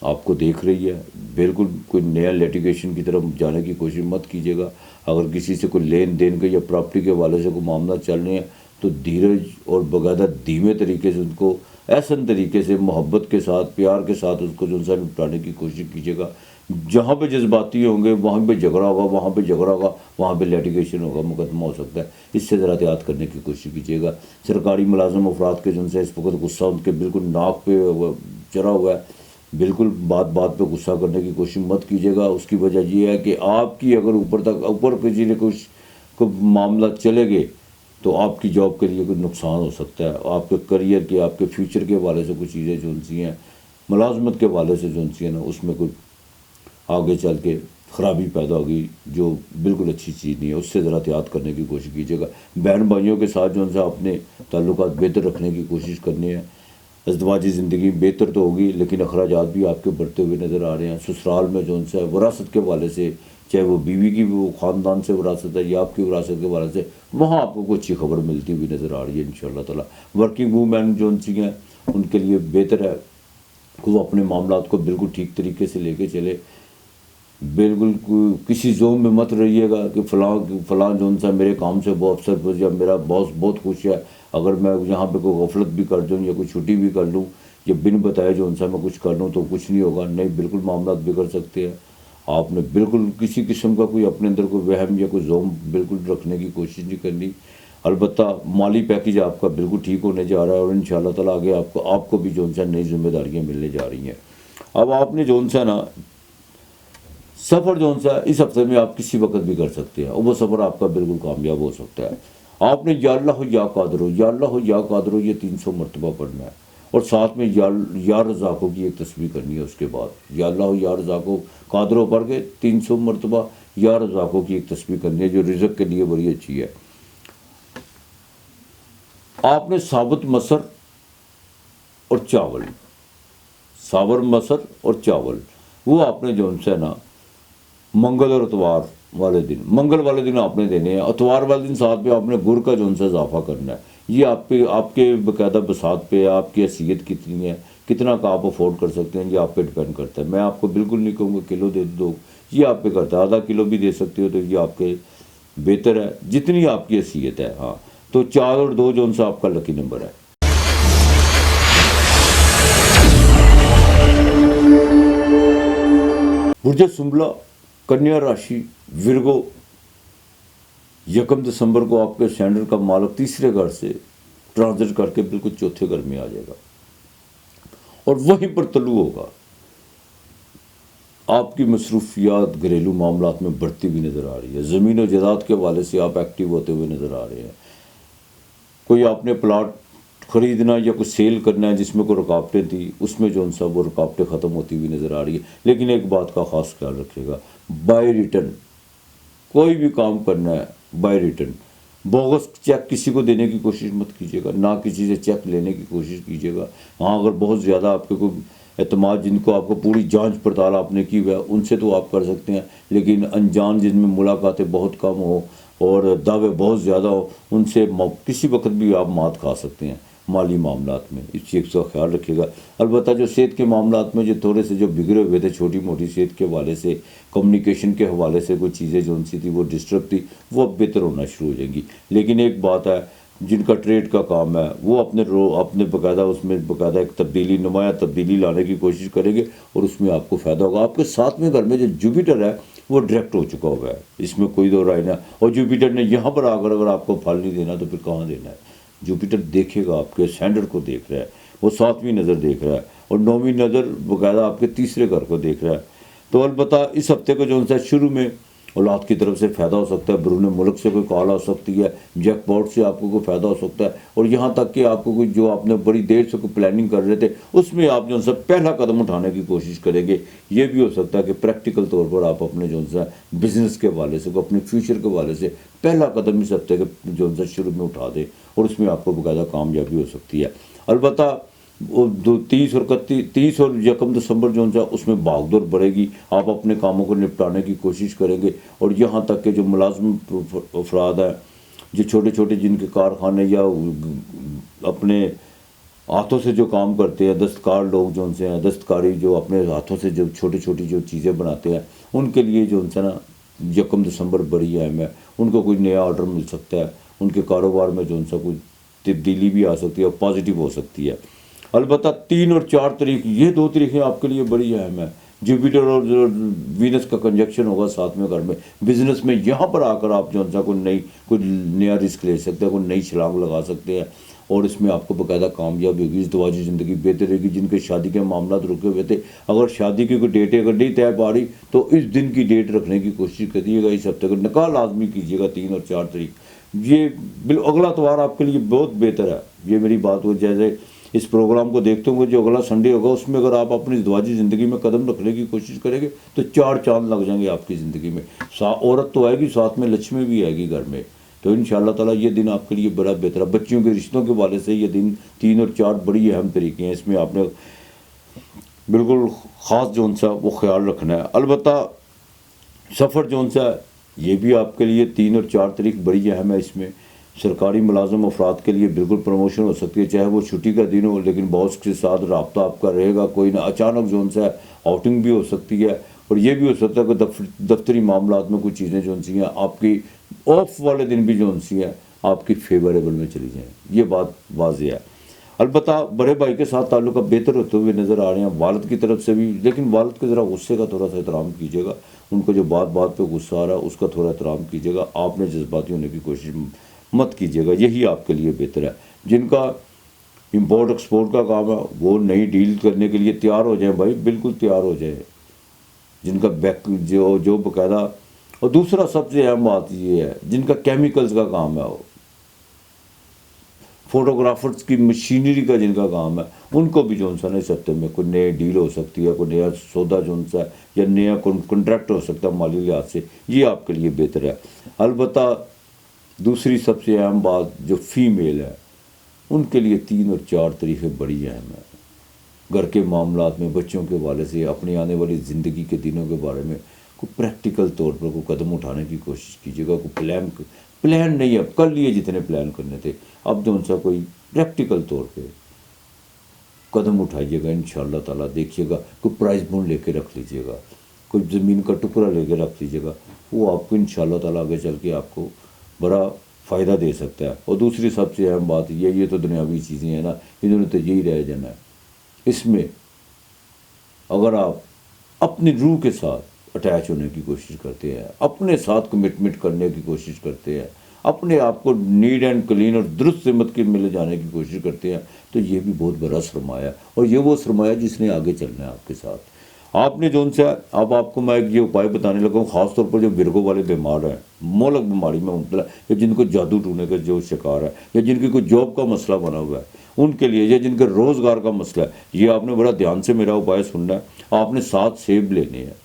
آپ کو دیکھ رہی ہے، بالکل کوئی نیا لیٹیگیشن کی طرف جانے کی کوشش مت کیجیے گا. اگر کسی سے کوئی لین دین کے یا پراپرٹی کے حوالے سے کوئی معاملہ چل رہے ہیں تو دھیرج اور باقاعدہ دھیمے طریقے سے ان کو احسن طریقے سے محبت کے ساتھ پیار کے ساتھ اس کو جو سا نپٹانے کی کوشش کیجیے گا. جہاں پہ جذباتی ہوں گے وہاں پہ جھگڑا ہوگا، وہاں پہ لیٹیگیشن ہوگا، مقدمہ ہو سکتا ہے. اس سے ذرا احتیاط کرنے کی کوشش کیجیے گا. سرکاری ملازم افراد کے جن سے اس وقت غصہ ان کے بالکل ناک پہ چڑھا ہوا ہے، بالکل بات پہ غصہ کرنے کی کوشش مت کیجیے گا. اس کی وجہ یہ ہے کہ آپ کی اگر اوپر کسی نے کوئی معاملہ چلے گئے تو آپ کی جاب کے لیے کوئی نقصان ہو سکتا ہے. آپ کے کریئر کے، آپ کے فیوچر کے حوالے سے کچھ چیزیں جو ان سی ہیں، ملازمت کے حوالے سے جو ان سی ہیں نا، اس میں کوئی آگے چل کے خرابی پیدا ہوگی جو بالکل اچھی چیز نہیں ہے. اس سے ذرا احتیاط کرنے کی کوشش کیجیے گا. بہن بھائیوں کے ساتھ جو ان سے اپنے تعلقات بہتر رکھنے کی کوشش کرنی ہے. ازدواجی زندگی بہتر تو ہوگی لیکن اخراجات بھی آپ کے بڑھتے ہوئے نظر آ رہے ہیں. سسرال میں جو ان سے وراثت کے حوالے سے، چاہے وہ بیوی کی وہ خاندان سے وراثت ہے یا آپ کی وراثت کے حوالے سے، وہاں آپ کو کوئی اچھی خبر ملتی ہوئی نظر آ رہی ہے انشاءاللہ تعالیٰ. ورکنگ وومین جو ان سی ہیں ان کے لیے بہتر ہے کہ وہ اپنے معاملات کو بالکل ٹھیک طریقے سے لے کے چلے. بالکل کسی زوم میں مت رہیے گا کہ فلاں جو ان سا میرے کام سے وہ افسر یا میرا باس بہت خوش ہے، اگر میں یہاں پہ کوئی غفلت بھی کر دوں یا کوئی چھٹی بھی کر لوں یا بن بتائے جو ان سا میں کچھ کر لوں تو کچھ نہیں ہوگا. نہیں، بالکل معاملات بگڑ سکتے ہیں. آپ نے بالکل کسی قسم کا کوئی اپنے اندر کوئی وہم یا کوئی زوم بالکل رکھنے کی کوشش نہیں کرنی. البتہ مالی پیکیج آپ کا بالکل ٹھیک ہونے جا رہا ہے اور انشاءاللہ تعالیٰ آگے آپ کو بھی جو ان سا نئی ذمہ داریاں ملنے جا رہی ہیں. اب آپ نے جو ان سا نا سفر جو ان سا اس ہفتے میں آپ کسی وقت بھی کر سکتے ہیں اور وہ سفر آپ کا بالکل کامیاب ہو سکتا ہے. آپ نے یا اللہ یا قادر ہو، یا اللہ یا قادر ہو یہ 300 مرتبہ پڑھنا ہے اور ساتھ میں یا رزاقوں کی ایک تسبیح کرنی ہے. اس کے بعد یا اللہ یا رزاقوں قادر ہو پڑھ کے 300 مرتبہ یا رزاقوں کی ایک تسبیح کرنی ہے جو رزق کے لیے بڑی اچھی ہے. آپ نے ثابت مسر اور چاول وہ آپ نے جو ان سے نا منگل اور اتوار والے دن، منگل والے دن آپ نے دینے ہیں. اتوار والے دن ساتھ پہ آپ نے گڑ کا جو ان سے اضافہ کرنا ہے. یہ آپ کے باقاعدہ بساط پہ، آپ کی حیثیت کتنی ہے، کتنا کا آپ افورڈ کر سکتے ہیں، یہ آپ پہ ڈپینڈ کرتا ہے. میں آپ کو بالکل نہیں کہوں گا کلو دے دو، یہ آپ پہ کرتا ہے. آدھا کلو بھی دے سکتے ہو تو یہ آپ کے بہتر ہے جتنی آپ کی حیثیت ہے. ہاں تو 4 اور 2 جو ان سے آپ کا لکی نمبر ہے. برج سنبلا، کنیا راشی، ورگو، 1 دسمبر کو آپ کے اسٹینڈرڈ کا مالک تیسرے گھر سے ٹرانزٹ کر کے بالکل چوتھے گھر میں آ جائے گا اور وہیں پر طلوع ہوگا. آپ کی مصروفیات گھریلو معاملات میں بڑھتی ہوئی نظر آ رہی ہے. زمین و جائیداد کے حوالے سے آپ ایکٹیو ہوتے ہوئے نظر آ رہے ہیں. کوئی آپ نے پلاٹ خریدنا یا کوئی سیل کرنا ہے جس میں کوئی رکاوٹیں تھیں، اس میں جو ان سا وہ رکاوٹیں ختم ہوتی ہوئی نظر آ رہی ہے. لیکن ایک بات کا خاص خیال رکھیے گا، بائی ریٹرن کوئی بھی کام کرنا ہے، بائی ریٹرن بوگس چیک کسی کو دینے کی کوشش مت کیجیے گا، نہ کسی سے چیک لینے کی کوشش کیجیے گا. ہاں اگر بہت زیادہ آپ کے کوئی اعتماد، جن کو آپ کو پوری جانچ پڑتال آپ نے کی ہوا ہے، ان سے تو آپ کر سکتے ہیں. لیکن انجان جن میں ملاقاتیں بہت کم ہو اور دعوے بہت زیادہ ہو، ان سے کسی وقت بھی آپ مات کھا سکتے ہیں مالی معاملات میں. اس چیز کا خیال رکھیے گا. البتہ جو صحت کے معاملات میں جو تھوڑے سے جو بگڑے ہوئے تھے، چھوٹی موٹی صحت کے حوالے سے، کمیونیکیشن کے حوالے سے کوئی چیزیں جو ان سی تھی وہ ڈسٹرب تھی، وہ اب بہتر ہونا شروع ہو جائیں گی. لیکن ایک بات ہے، جن کا ٹریڈ کا کام ہے وہ اپنے باقاعدہ اس میں باقاعدہ ایک نمایاں تبدیلی لانے کی کوشش کریں گے اور اس میں آپ کو فائدہ ہوگا. آپ کے ساتویں گھر میں جو جوپیٹر ہے وہ ڈائریکٹ ہو چکا ہوا ہے, اس میں کوئی دو رائے نہ. اور جوپیٹر نے یہاں پر آ کر اگر آپ کو پھل نہیں دینا تو پھر کہاں دینا ہے. جوپیٹر دیکھے گا, آپ کے سینڈر کو دیکھ رہا ہے, وہ ساتویں نظر دیکھ رہا ہے اور نویں نظر باقاعدہ آپ کے تیسرے گھر کو دیکھ رہا ہے. تو البتہ اس ہفتے کو جو ہے شروع میں اولاد کی طرف سے فائدہ ہو سکتا ہے, بیرون ملک سے کوئی کال آ سکتی ہے, جیک پاٹ سے آپ کو کوئی فائدہ ہو سکتا ہے, اور یہاں تک کہ آپ کو کوئی جو آپ نے بڑی دیر سے کوئی پلاننگ کر رہے تھے اس میں آپ جو ہے پہلا قدم اٹھانے کی کوشش کریں گے. یہ بھی ہو سکتا ہے کہ پریکٹیکل طور پر آپ اپنے جو ہے بزنس کے حوالے سے اپنے فیوچر کے حوالے سے پہلا قدم اس ہفتے کے جو ہے شروع میں اٹھا دیں اور اس میں آپ کو باقاعدہ کامیابی ہو سکتی ہے. البتہ وہ 30 اور 1 دسمبر جو ہے اس میں بھاگ دوڑ بڑھے گی, آپ اپنے کاموں کو نپٹانے کی کوشش کریں گے. اور یہاں تک کہ جو ملازم افراد ہیں, جو چھوٹے چھوٹے جن کے کارخانے یا اپنے ہاتھوں سے جو کام کرتے ہیں, دستکار لوگ جو ان سے ہیں, دستکاری جو اپنے ہاتھوں سے جو چھوٹی چھوٹی جو چیزیں بناتے ہیں, ان کے لیے جو ان سے نا 1 دسمبر بڑی اہم ہے. ان کو کوئی نیا آرڈر مل سکتا ہے, ان کے کاروبار میں جو ان سے کوئی تبدیلی بھی آ سکتی ہے اور پازیٹیو ہو سکتی ہے. البتہ 3 اور 4 تاریخ, یہ 2 تاریخیں آپ کے لیے بڑی اہم ہیں. جوپیٹر اور وینس کا کنجکشن ہوگا 7ویں گھر میں, بزنس میں یہاں پر آ کر آپ جو ہے کوئی نیا رسک لے سکتے ہیں, کوئی نئی چھلانگ لگا سکتے ہیں اور اس میں آپ کو باقاعدہ کامیابی ہوگی. ازدواجی زندگی بہتر رہے گی. جن کے شادی کے معاملات رکے ہوئے تھے, اگر شادی کی کوئی ڈیٹ اگر نہیں طے پا رہی تو اس دن کی ڈیٹ رکھنے کی کوشش کریے گا. اس ہفتے کا نکاح لازمی کیجیے گا 3 اور 4 تاریخ. یہ اگلا اتوار آپ کے لیے بہت بہتر ہے. یہ میری بات ہو, جیسے اس پروگرام کو دیکھتے ہوں گے, جو اگلا سنڈے ہوگا اس میں اگر آپ اپنی ازدواجی زندگی میں قدم رکھنے کی کوشش کریں گے تو 4 چاند لگ جائیں گے آپ کی زندگی میں. عورت تو آئے گی, ساتھ میں لکشمی بھی آئے گی گھر میں. تو ان شاء اللہ تعالیٰ یہ دن آپ کے لیے بڑا بہتر ہے. بچیوں کے رشتوں کے حوالے سے یہ دن 3 اور 4 بڑی اہم طریقے ہیں. اس میں آپ نے بالکل خاص جو سا وہ خیال رکھنا ہے. البتہ سفر جو سا یہ بھی آپ کے لیے 3 اور 4 تاریخ بڑی اہم ہے. اس میں سرکاری ملازم افراد کے لیے بالکل پروموشن ہو سکتی ہے, چاہے وہ چھٹی کا دن ہو, لیکن باس کے ساتھ رابطہ آپ کا رہے گا. کوئی نہ اچانک جو سا آؤٹنگ بھی ہو سکتی ہے, اور یہ بھی ہو سکتا ہے کہ دفتری معاملات میں کچھ چیزیں جو سی ہیں آپ کی آف والے دن بھی جو سی ہیں آپ کی فیوریبل میں چلی جائیں. یہ بات واضح ہے. البتہ بڑے بھائی کے ساتھ تعلقات بہتر ہوتے ہوئے نظر آ رہے ہیں, والد کی طرف سے بھی, لیکن والد کے ذرا غصے کا تھوڑا سا احترام کیجیے گا. ان کو جو بات پہ غصہ آ رہا ہے اس کا تھوڑا احترام کیجیے گا. آپ نے جذباتی ہونے کی کوشش مت کیجیے گا, یہی آپ کے لیے بہتر ہے. جن کا امپورٹ ایکسپورٹ کا کام ہے وہ نئی ڈیل کرنے کے لیے تیار ہو جائیں بھائی, بالکل تیار ہو جائیں. جن کا جو باقاعدہ, اور دوسرا سب سے اہم بات یہ ہے جن کا کیمیکلز کا کام ہے, وہ فوٹوگرافرز کی مشینری کا جن کا کام ہے, ان کو بھی جو سا اس ہفتے میں کوئی نئے ڈیل ہو سکتی ہے, کوئی نیا سودا جو سا یا نیا کنٹریکٹ ہو سکتا ہے مالی لحاظ سے. یہ آپ کے لیے بہتر ہے. البتہ دوسری سب سے اہم بات جو فیمیل ہے ان کے لیے 3 اور 4 تاریخیں بڑی اہم ہیں. گھر کے معاملات میں, بچوں کے حوالے سے, اپنی آنے والی زندگی کے دنوں کے بارے میں کوئی پریکٹیکل طور پر کوئی قدم اٹھانے کی کوشش کیجیے گا. کوئی پلان نہیں ہے, کر لیے جتنے پلان کرنے تھے, اب جو ان سا کوئی پریکٹیکل طور پہ قدم اٹھائیے گا. ان شاء اللہ تعالیٰ دیکھیے گا کوئی پرائز بونڈ لے کے رکھ لیجیے گا, کوئی زمین کا ٹکڑا لے کے رکھ لیجیے گا. وہ آپ کو ان شاء اللہ تعالیٰ آگے چل کے آپ کو بڑا فائدہ دے سکتا ہے. اور دوسری سب سے اہم بات یہ تو دنیاوی چیزیں ہیں نا, انہوں نے تو یہی رہ جانا ہے. اس میں اگر آپ اپنی روح کے ساتھ اٹیچ ہونے کی کوشش کرتے ہیں, اپنے ساتھ کمٹمنٹ کرنے کی کوشش کرتے ہیں, اپنے آپ کو نیٹ اینڈ کلین اور درست سمت کے ملے جانے کی کوشش کرتے ہیں, تو یہ بھی بہت بڑا سرمایہ ہے. اور یہ وہ سرمایہ جس نے آگے چلنا ہے آپ کے ساتھ. آپ نے جو ان سے اب آپ کو میں یہ اپائے بتانے لگا ہوں, خاص طور پر جو ورگو والے بیمار ہیں, مولک بیماری میں مبتلا, یا جن کو جادو ٹونے کا جو شکار ہے, یا جن کی کوئی جاب کا مسئلہ بنا ہوا ہے, ان کے لیے, یا جن کے روزگار کا مسئلہ ہے, یہ آپ نے بڑا دھیان سے میرا اپائے سننا ہے. آپ نے 7 سیب لینے ہیں,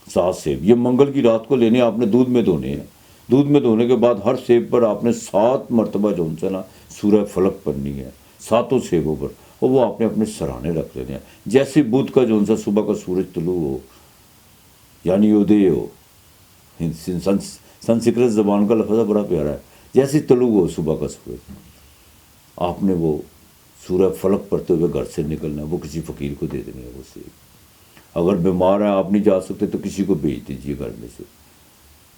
7 سیب, یہ منگل کی رات کو لینے ہیں. آپ نے دودھ میں دھونے ہیں. دودھ میں دھونے کے بعد ہر سیب پر آپ نے 7 مرتبہ جو ان سے نا سورہ فلق پڑھنی ہے, 7 سیبوں پر, اور وہ آپ نے اپنے سرانے رکھ لینے ہیں. جیسے بدھ کا جو ان سے صبح کا سورج طلوع ہو, یعنی ادے ہو, سنسکرت زبان کا لفظ ہے بڑا پیارا ہے, جیسے طلوع ہو صبح کا سورج, آپ نے وہ سورہ فلق پڑھتے ہوئے گھر سے نکلنا ہے. وہ کسی فقیر کو دے دینے ہے. وہ سیب, اگر بیمار ہیں آپ نہیں جا سکتے تو کسی کو بھیج دیجیے گھر میں سے.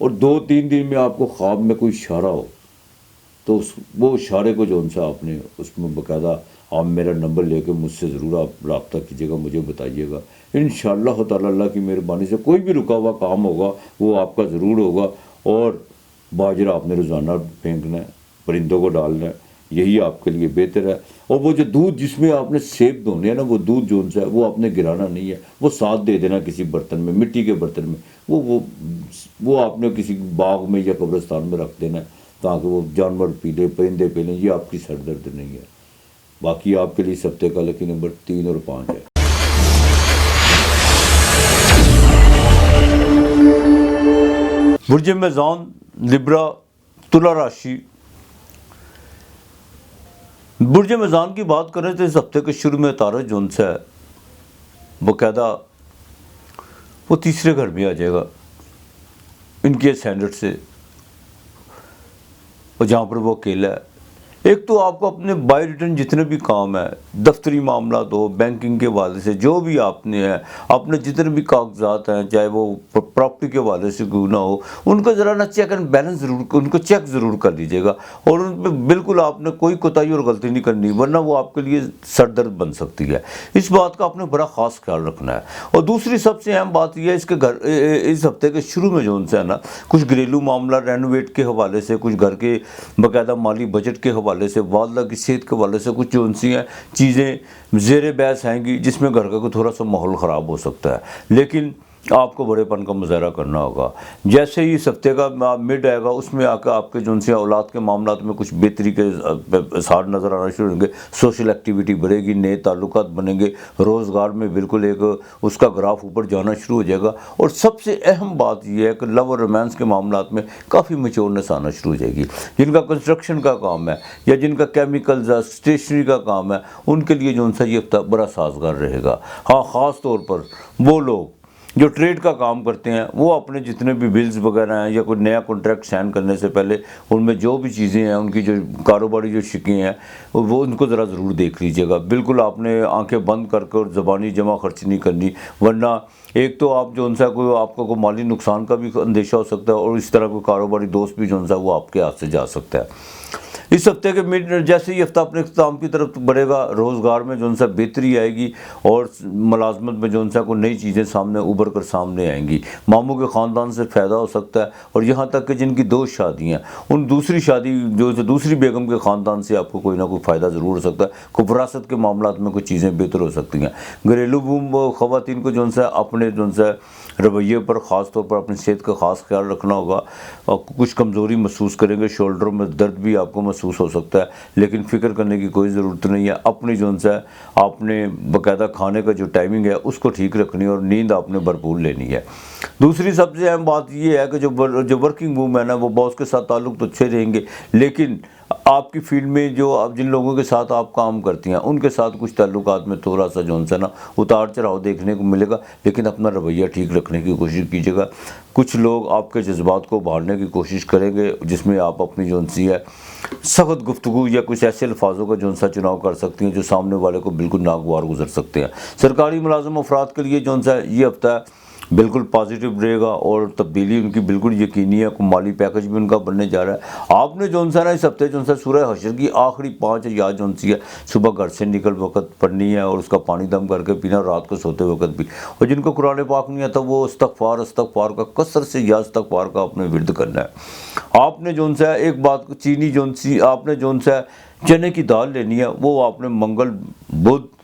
اور 2-3 دن میں آپ کو خواب میں کوئی اشارہ ہو تو وہ اشارے کو جو ان سے آپ نے اس میں باقاعدہ آپ میرا نمبر لے کے مجھ سے ضرور آپ رابطہ کیجیے گا، مجھے بتائیے گا، انشاءاللہ تعالی اللہ کی مہربانی سے کوئی بھی رکا ہوا کام ہوگا وہ آپ کا ضرور ہوگا۔ اور باجرہ آپ نے روزانہ پھینکنا ہے، پرندوں کو ڈالنا ہے، یہی آپ کے لیے بہتر ہے۔ اور وہ جو دودھ جس میں آپ نے سیب دھونے ہیں نا، وہ دودھ جو ہے وہ آپ نے گرانا نہیں ہے، وہ ساتھ دے دینا کسی برتن میں، مٹی کے برتن میں، وہ آپ نے کسی باغ میں یا قبرستان میں رکھ دینا ہے تاکہ وہ جانور پی لیں، پرندے پی لیں، یہ آپ کی سر درد نہیں ہے۔ باقی آپ کے لیے اس ہفتے کا لکی نمبر 3 اور 5 ہے۔ برج میزان، لبرا، تلا راشی۔ برج میزان کی بات کریں تو اس ہفتے کے شروع میں عطارد جو ان سے ہے باقاعدہ وہ تیسرے گھر میں آ جائے گا ان کے اسٹینڈرڈ سے، اور جہاں پر وہ اکیلا ہے۔ ایک تو آپ کو اپنے بائی ریٹرن جتنے بھی کام ہیں، دفتری معاملات ہو، بینکنگ کے حوالے سے جو بھی آپ نے ہے، اپنے جتنے بھی کاغذات ہیں، چاہے وہ پراپرٹی کے حوالے سے کیوں نہ ہو، ان کو ذرا نا چیک اینڈ بیلنس ضرور، ان کو چیک ضرور کر لیجیے گا، اور ان پہ بالکل آپ نے کوئی کوتاہی اور غلطی نہیں کرنی، ورنہ وہ آپ کے لیے سر درد بن سکتی ہے۔ اس بات کا آپ نے بڑا خاص خیال رکھنا ہے۔ اور دوسری سب سے اہم بات یہ ہے اس کے گھر اس ہفتے کے شروع میں جو ان سے ہے نا، کچھ گھریلو معاملہ رینوویٹ کے حوالے سے، کچھ گھر کے باقاعدہ مالی بجٹ کے حوالے سے، والدہ کی صحت کے حوالے سے کچھ جو ان سی ہیں چیزیں زیر بحث آئیں گی، جس میں گھر کا کوئی تھوڑا سا ماحول خراب ہو سکتا ہے، لیکن آپ کو بڑے پن کا مظاہرہ کرنا ہوگا۔ جیسے ہی اس ہفتے کا مڈ آئے گا، اس میں آ کے آپ کے جو ان سے اولاد کے معاملات میں کچھ بہتری کے اثار نظر آنا شروع ہوں گے، سوشل ایکٹیویٹی بڑھے گی، نئے تعلقات بنیں گے، روزگار میں بالکل ایک اس کا گراف اوپر جانا شروع ہو جائے گا۔ اور سب سے اہم بات یہ ہے کہ لو اور رومانس کے معاملات میں کافی میچورنس آنا شروع ہو جائے گی۔ جن کا کنسٹرکشن کا کام ہے یا جن کا کیمیکلز اسٹیشنری کا کام ہے، ان کے لیے جو ان سے یہ ہفتہ بڑا سازگار رہے گا۔ ہاں، خاص طور پر وہ لوگ جو ٹریڈ کا کام کرتے ہیں، وہ اپنے جتنے بھی بلز وغیرہ ہیں یا کوئی نیا کانٹریکٹ سائن کرنے سے پہلے ان میں جو بھی چیزیں ہیں، ان کی جو کاروباری جو شکیں ہیں، وہ ان کو ذرا ضرور دیکھ لیجیے گا۔ بالکل آپ نے آنکھیں بند کر کر زبانی جمع خرچ نہیں کرنی، ورنہ ایک تو آپ جو ان سے کوئی آپ کو کوئی مالی نقصان کا بھی اندیشہ ہو سکتا ہے، اور اس طرح کوئی کاروباری دوست بھی جو ان سے وہ آپ کے ہاتھ سے جا سکتا ہے۔ اس ہفتے کے جیسے ہی ہفتہ اپنے اختتام کی طرف بڑھے گا، روزگار میں جو ان سے بہتری آئے گی، اور ملازمت میں جو ان سے کوئی نئی چیزیں سامنے ابھر کر سامنے آئیں گی۔ ماموں کے خاندان سے فائدہ ہو سکتا ہے، اور یہاں تک کہ جن کی 2 شادیاں، ان دوسری شادی جو دوسری بیگم کے خاندان سے آپ کو کوئی نہ کوئی فائدہ ضرور ہو سکتا ہے۔ کوئی وراثت کے معاملات میں کچھ چیزیں بہتر ہو سکتی ہیں۔ گھریلو خواتین کو جو ان سے اپنے جو ان سے رویے پر، خاص طور پر اپنی صحت کا خاص خیال رکھنا ہوگا، اور کچھ کمزوری محسوس کریں گے، شولڈروں میں درد بھی آپ کو محسوس ہو سکتا ہے، لیکن فکر کرنے کی کوئی ضرورت نہیں ہے۔ اپنی جو ان سے آپ نے باقاعدہ کھانے کا جو ٹائمنگ ہے اس کو ٹھیک رکھنی ہے، اور نیند آپ نے بھرپور لینی ہے۔ دوسری سب سے اہم بات یہ ہے کہ جو ورکنگ وومن ہے، وہ باس کے ساتھ تعلق تو اچھے رہیں گے، لیکن آپ کی فیلڈ میں جو آپ جن لوگوں کے ساتھ آپ کام کرتی ہیں، ان کے ساتھ کچھ تعلقات میں تھوڑا سا جو ان سے نا اتار چڑھاؤ دیکھنے کو ملے گا، لیکن اپنا رویہ ٹھیک رکھنے کی کوشش کیجیے گا۔ کچھ لوگ آپ کے جذبات کو ابھارنے کی کوشش کریں گے، جس میں آپ اپنی جو ان سی ہے سخت گفتگو یا کچھ ایسے الفاظوں کا جو ان سا چناؤ کر سکتی ہیں جو سامنے والے کو بالکل ناگوار گزر سکتے ہیں۔ سرکاری ملازم افراد کے لیے جو ان سا یہ ہفتہ ہے بالکل پازیٹیو رہے گا، اور تبدیلی ان کی بالکل یقینی ہے۔ مالی پیکج بھی ان کا بننے جا رہا ہے۔ آپ نے جو ان سا نا اس ہفتے جو ان سا سورہ حشر کی آخری 5 یا جو ان سی ہے، صبح گھر سے نکل وقت پڑھنی ہے، اور اس کا پانی دم کر کے پینا، رات کو سوتے وقت بھی۔ اور جن کو قرآن پاک نہیں آتا، وہ استغفار کا کثرت سے یا استغفار کا اپنے ورد کرنا ہے۔ آپ نے جو ان سے ایک بات چینی جو ان سی آپ نے جو ان سے چنے کی دال لینی ہے، وہ آپ نے منگل، بدھ،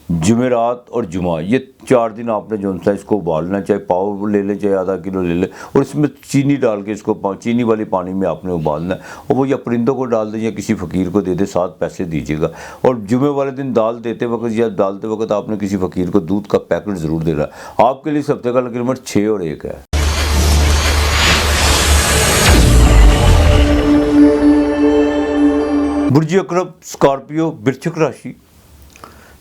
جمعرات اور جمعہ، یہ 4 دن آپ نے جو ان سے اس کو ابالنا ہے، چاہے پاؤ لے لیں چاہے آدھا کلو لے لیں، اور اس میں چینی ڈال کے اس کو چینی والی پانی میں آپ نے ابالنا ہے، اور وہ یا پرندوں کو ڈال دیں یا کسی فقیر کو دے دیں، 7 پیسے دیجیے گا۔ اور جمعے والے دن دال دیتے وقت یا ڈالتے وقت آپ نے کسی فقیر کو دودھ کا پیکٹ ضرور دینا ہے۔ آپ کے لیے اس ہفتے کا لکی نمبر 6 اور 1 ہے۔ برج عقرب، اسکارپیو، برچھک راشی۔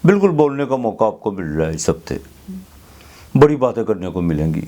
بالکل بولنے کا موقع آپ کو مل رہا ہے اس ہفتے، بڑی باتیں کرنے کو ملیں گی،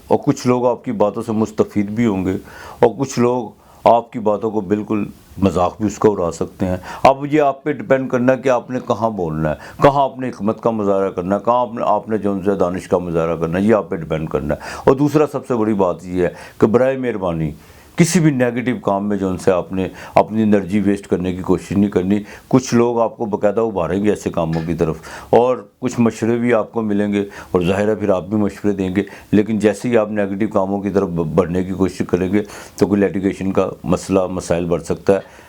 اور کچھ لوگ آپ کی باتوں سے مستفید بھی ہوں گے، اور کچھ لوگ آپ کی باتوں کو بالکل مذاق بھی اس کو اڑا سکتے ہیں۔ اب یہ آپ پہ ڈپینڈ کرنا ہے کہ آپ نے کہاں بولنا ہے، کہاں اپنے حکمت کا مظاہرہ کرنا ہے، کہاں آپ نے جو ان سے دانش کا مظاہرہ کرنا ہے، یہ آپ پہ ڈپینڈ کرنا ہے۔ اور دوسرا سب سے بڑی بات یہ ہے کہ برائے مہربانی کسی بھی نیگیٹو کام میں جو ان سے آپ نے اپنی انرجی ویسٹ کرنے کی کوشش نہیں کرنی. کچھ لوگ آپ کو باقاعدہ ابھاریں گے ایسے کاموں کی طرف, اور کچھ مشورے بھی آپ کو ملیں گے, اور ظاہر ہے پھر آپ بھی مشورے دیں گے, لیکن جیسے ہی آپ نیگیٹو کاموں کی طرف بڑھنے کی کوشش کریں گے تو کوئی لیٹیگیشن کا مسائل بڑھ سکتا ہے.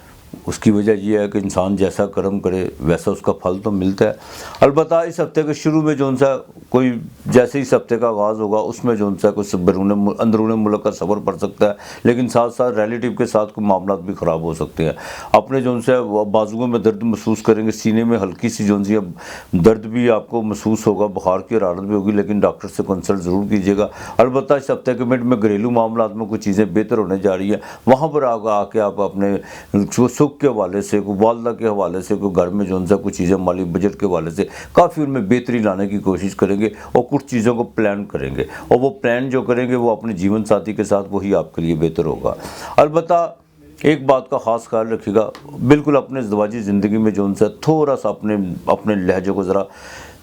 اس کی وجہ یہ ہے کہ انسان جیسا کرم کرے ویسا اس کا پھل تو ملتا ہے. البتہ اس ہفتے کے شروع میں جو ان سا کوئی جیسے اس ہفتے کا آغاز ہوگا اس میں جو ان سا کچھ اندرون ملک کا سفر پڑ سکتا ہے, لیکن ساتھ ساتھ ریلیٹیو کے ساتھ کوئی معاملات بھی خراب ہو سکتے ہیں. اپنے جو ان سے بازوؤں میں درد محسوس کریں گے, سینے میں ہلکی سی جو ان سی درد بھی آپ کو محسوس ہوگا, بخار کی حرارت بھی ہوگی, لیکن ڈاکٹر سے کنسلٹ ضرور کیجیے گا. البتہ اس ہفتے کے مڈ میں گھریلو معاملات میں کچھ چیزیں بہتر ہونے جا رہی ہیں, وہاں پر آ کے آپ اپنے سکھ کے حوالے سے, کوئی والدہ کے حوالے سے, کوئی گھر میں جو ان سے کچھ چیزیں مالی بجٹ کے حوالے سے کافی ان میں بہتری لانے کی کوشش کریں گے, اور کچھ چیزوں کو پلان کریں گے, اور وہ پلان جو کریں گے وہ اپنے جیون ساتھی کے ساتھ وہی آپ کے لیے بہتر ہوگا. البتہ ایک بات کا خاص خیال رکھیے گا, بالکل اپنے ازدواجی زندگی میں جو ان سے تھوڑا سا اپنے لہجے کو ذرا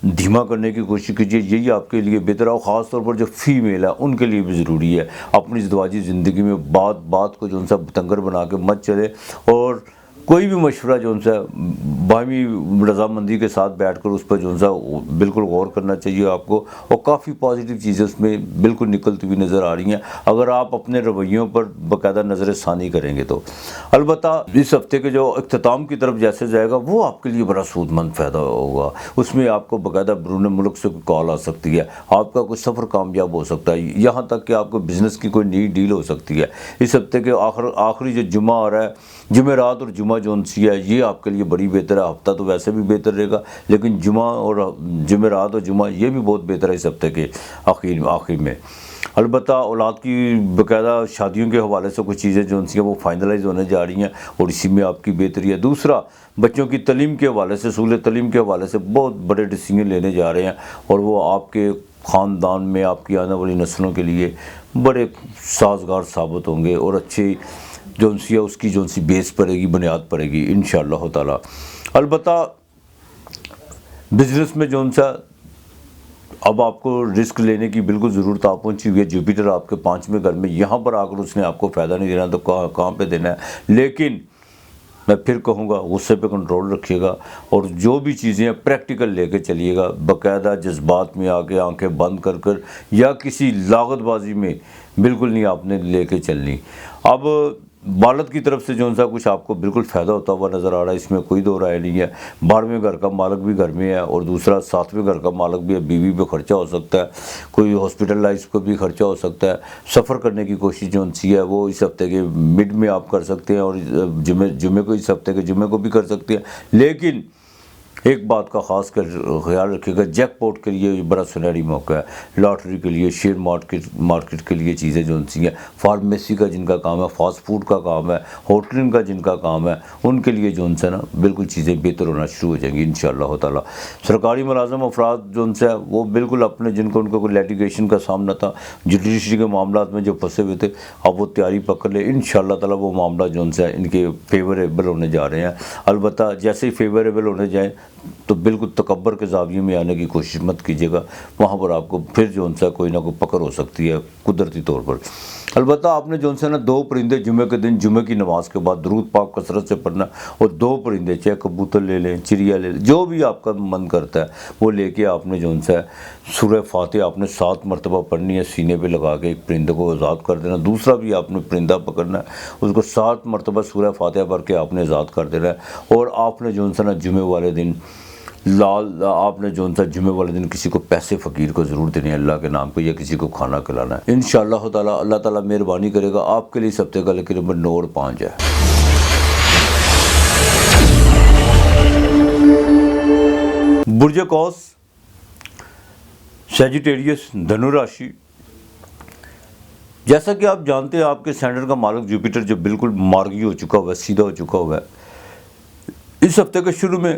دھیما کرنے کی کوشش کیجیے, یہی آپ کے لیے بہتر ہے. اور خاص طور پر جو فیمیل ہے ان کے لیے بھی ضروری ہے اپنی ازدواجی زندگی میں بات کو جو ان سے تنگر بنا کے مت چلے, اور کوئی بھی مشورہ جو ان سے باہمی رضامندی کے ساتھ بیٹھ کر اس پر جو ان سے بالکل غور کرنا چاہیے آپ کو, اور کافی پازیٹیو چیزیں اس میں بالکل نکلتی ہوئی نظر آ رہی ہیں اگر آپ اپنے رویوں پر باقاعدہ نظر ثانی کریں گے تو. البتہ اس ہفتے کے جو اختتام کی طرف جیسے جائے گا وہ آپ کے لیے بڑا سود مند فائدہ ہوگا. اس میں آپ کو باقاعدہ بیرون ملک سے کوئی کال آ سکتی ہے, آپ کا کوئی سفر کامیاب ہو سکتا ہے, یہاں تک کہ آپ کو بزنس کی کوئی نئی ڈیل ہو سکتی ہے. اس ہفتے کے آخری جو جمعہ آ رہا ہے, جمعرات اور جمعہ جو ان سی ہے, یہ آپ کے لیے بڑی بہتر ہے. ہفتہ تو ویسے بھی بہتر رہے گا, لیکن جمعہ اور جمعرات اور جمعہ یہ بھی بہت بہتر ہے اس ہفتے کے آخر میں. البتہ اولاد کی باقاعدہ شادیوں کے حوالے سے کچھ چیزیں جو ان سی ہیں وہ فائنلائز ہونے جا رہی ہیں, اور اسی میں آپ کی بہتری ہے. دوسرا, بچوں کی تعلیم کے حوالے سے, سہولت تعلیم کے حوالے سے بہت بڑے ڈیسیجن لینے جا رہے ہیں, اور وہ آپ کے خاندان میں آپ کی آنے والی نسلوں کے لیے بڑے سازگار ثابت ہوں گے, اور اچھی جو ان سی ہے اس کی جو ان سی بیس پڑے گی, بنیاد پڑے گی انشاءاللہ تعالی. البتہ بزنس میں جو ان سا اب آپ کو رسک لینے کی بالکل ضرورت آپ پہنچی ہوئی ہے. جوپیٹر آپ کے 5ویں گھر میں, یہاں پر آ کر اس نے آپ کو فائدہ نہیں دینا تو کہاں پہ دینا ہے. لیکن میں پھر کہوں گا غصے پہ کنٹرول رکھیے گا, اور جو بھی چیزیں ہیں پریکٹیکل لے کے چلیے گا, باقاعدہ جذبات میں آ کے آنکھیں بند کر یا کسی لاغت بازی میں بالکل نہیں آپ نے لے کے چلنی. اب والد کی طرف سے جو ان سا کچھ آپ کو بالکل فائدہ ہوتا ہوا نظر آ رہا ہے, اس میں کوئی دو رائے نہیں ہے. 12ویں گھر کا مالک بھی گھر میں ہے, اور دوسرا 7ویں گھر کا مالک بھی ہے. بیوی پہ خرچہ ہو سکتا ہے, کوئی ہاسپٹلائز کو بھی خرچہ ہو سکتا ہے. سفر کرنے کی کوشش جو ان سی ہے وہ اس ہفتے کے مڈ میں آپ کر سکتے ہیں, اور جمعے کو, اس ہفتے کے جمعے کو بھی کر سکتے ہیں. لیکن ایک بات کا خاص کر خیال رکھیے گا, جیک پاٹ کے لیے بڑا سنہری موقع ہے, لاٹری کے لیے, شیئر مارکیٹ کے لیے چیزیں جو ان سی ہیں, فارمیسی کا جن کا کام ہے, فاسٹ فوڈ کا کام ہے, ہوٹلنگ کا جن کا کام ہے, ان کے لیے جو ان سے نا بالکل چیزیں بہتر ہونا شروع ہو جائیں گی انشاءاللہ تعالی. سرکاری ملازم افراد جو ان سے وہ بالکل اپنے جن کو کوئی لیٹیگیشن کا سامنا تھا, جوڈیشری کے معاملات میں جو پھنسے ہوئے تھے, اب وہ تیاری پکڑ لے انشاءاللہ تعالی. وہ معاملات جو ان سے ان کے فیوریبل ہونے جا رہے ہیں. البتہ جیسے ہی فیوریبل ہونے جائیں تو بالکل تکبر کے زاویے میں آنے کی کوشش مت کیجیے گا, وہاں پر آپ کو پھر جو ان سے کوئی نہ کوئی پکڑ ہو سکتی ہے قدرتی طور پر. البتہ آپ نے جو ان سے نا 2 پرندے جمعے کے دن جمعے کی نماز کے بعد درود پاک کثرت سے پڑھنا, اور 2 پرندے چاہے کبوتر لے لیں, چڑیا لے لیں, جو بھی آپ کا من کرتا ہے وہ لے کے آپ نے جو ان سے سورہ فاتحہ آپ نے 7 مرتبہ پڑھنی ہے, سینے پہ لگا کے ایک پرندے کو آزاد کر دینا. دوسرا بھی آپ نے پرندہ پکڑنا ہے, اس کو 7 مرتبہ سورہ فاتحہ پڑھ کے آپ نے آزاد کر دینا ہے. اور آپ نے جو ان سے نا جمعے والے دن آپ نے جو ان سے جمعے والے دن کسی کو پیسے فقیر کو ضرور دینے ہیں اللہ کے نام کو, یا کسی کو کھانا کھلانا ہے انشاءاللہ تعالیٰ. اللہ تعالیٰ مہربانی کرے گا آپ کے لیے. اس ہفتے کا لیکن نمبر 9 اور 5 ہے. برج قوس, سیجیٹیریس, دھنو راشی. جیسا کہ آپ جانتے ہیں آپ کے سینٹر کا مالک جوپیٹر جو بالکل مارگی ہو چکا ہوا ہے, سیدھا ہو چکا ہوا ہے, اس ہفتے کے شروع میں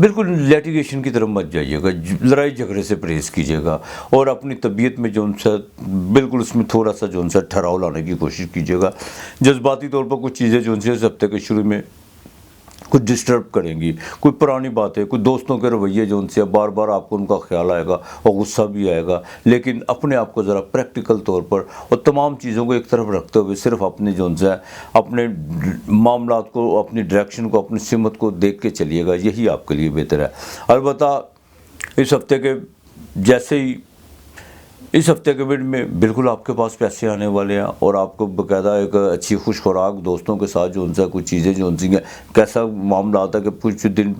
بالکل لیٹیگیشن کی طرف مت جائیے گا، لڑائی جھگڑے سے پرہیز کیجیے گا، اور اپنی طبیعت میں جو ان سے بالکل اس میں تھوڑا سا جو ان سے ٹھہراؤ لانے کی کوشش کیجیے گا۔ جذباتی طور پر کچھ چیزیں جو ان سے اس ہفتے کے شروع میں کچھ ڈسٹرب کریں گی، کوئی پرانی باتیں، کوئی دوستوں کے رویے جو ان سے بار بار آپ کو ان کا خیال آئے گا اور غصہ بھی آئے گا، لیکن اپنے آپ کو ذرا پریکٹیکل طور پر اور تمام چیزوں کو ایک طرف رکھتے ہوئے صرف اپنے جو ان سے اپنے معاملات کو، اپنی ڈائریکشن کو، اپنی سمت کو دیکھ کے چلیے گا، یہی آپ کے لیے بہتر ہے۔ البتہ اس ہفتے کے جیسے ہی اس ہفتے کے مڈ میں بالکل آپ کے پاس پیسے آنے والے ہیں، اور آپ کو باقاعدہ ایک اچھی خوش خوراک دوستوں کے ساتھ جو ان سے کچھ چیزیں جو ان سے کیسا معاملہ آتا ہے کہ کچھ دن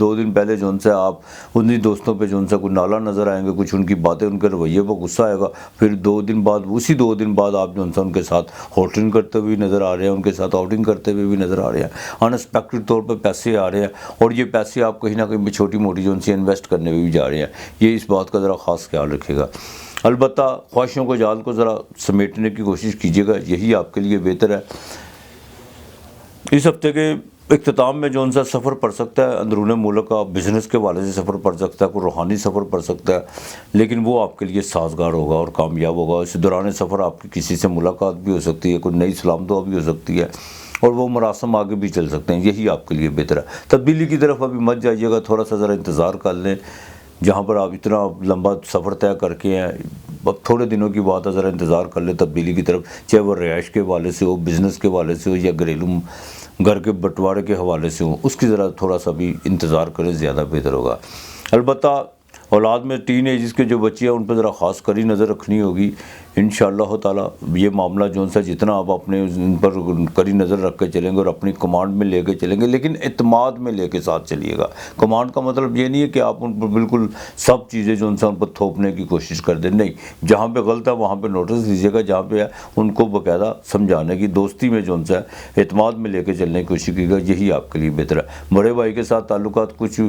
2 دن پہلے جو ان سے آپ انہی دوستوں پہ جو ان سے کوئی نالا نظر آئیں گے، کچھ ان کی باتیں، ان کے رویے پر غصہ آئے گا، پھر 2 دن بعد اسی 2 دن بعد آپ جو ان سے ان کے ساتھ ہوٹلنگ کرتے ہوئے نظر آ رہے ہیں، ان کے ساتھ آؤٹنگ کرتے ہوئے بھی نظر آ رہے ہیں، انسپیکٹڈ طور پر پیسے آ رہے ہیں، اور یہ پیسے آپ کہیں نہ کہیں چھوٹی موٹی جو ان سے انویسٹ کرنے میں بھی جا رہے ہیں۔ یہ اس بات کا ذرا خاص خیال رکھے گا۔ البتہ خواہشوں کو جال کو ذرا سمیٹنے کی کوشش کیجیے گا، یہی آپ کے لیے بہتر ہے۔ اس ہفتے کے اختتام میں جو ان سے سفر پڑ سکتا ہے اندرون ملک کا، بزنس کے والے سے سفر پڑ سکتا ہے، کوئی روحانی سفر پڑ سکتا ہے، لیکن وہ آپ کے لیے سازگار ہوگا اور کامیاب ہوگا۔ اس دوران سفر آپ کی کسی سے ملاقات بھی ہو سکتی ہے، کوئی نئی سلام دعا بھی ہو سکتی ہے، اور وہ مراسم آگے بھی چل سکتے ہیں، یہی آپ کے لیے بہتر ہے۔ تبدیلی کی طرف ابھی مت جائیے گا، تھوڑا سا ذرا انتظار کر لیں۔ جہاں پر آپ اتنا لمبا سفر طے کر کے ہیں، اب تھوڑے دنوں کی بات ہے، ذرا انتظار کر لیں تبدیلی کی طرف، چاہے وہ رہائش کے حوالے سے ہو، بزنس کے حوالے سے ہو، یا گھریلو گھر کے بٹوارے کے حوالے سے ہو، اس کی ذرا تھوڑا سا بھی انتظار کریں، زیادہ بہتر ہوگا۔ البتہ اولاد میں ٹین ایجز کے جو بچے ہیں ان پہ ذرا خاص کری نظر رکھنی ہوگی انشاءاللہ تعالیٰ۔ یہ معاملہ جو ان سے جتنا آپ اپنے ان پر کری نظر رکھ کے چلیں گے اور اپنی کمانڈ میں لے کے چلیں گے، لیکن اعتماد میں لے کے ساتھ چلیے گا۔ کمانڈ کا مطلب یہ نہیں ہے کہ آپ ان پر بالکل سب چیزیں جو ان سے ان پر تھوپنے کی کوشش کر دیں، نہیں، جہاں پہ غلط ہے وہاں پہ نوٹس دیجیے گا، جہاں پہ ہے ان کو باقاعدہ سمجھانے کی، دوستی میں جو ان سے اعتماد میں لے کے چلنے کی کوشش کیے گا، یہی آپ کے لیے بہتر ہے۔ بڑے بھائی کے ساتھ تعلقات کچھ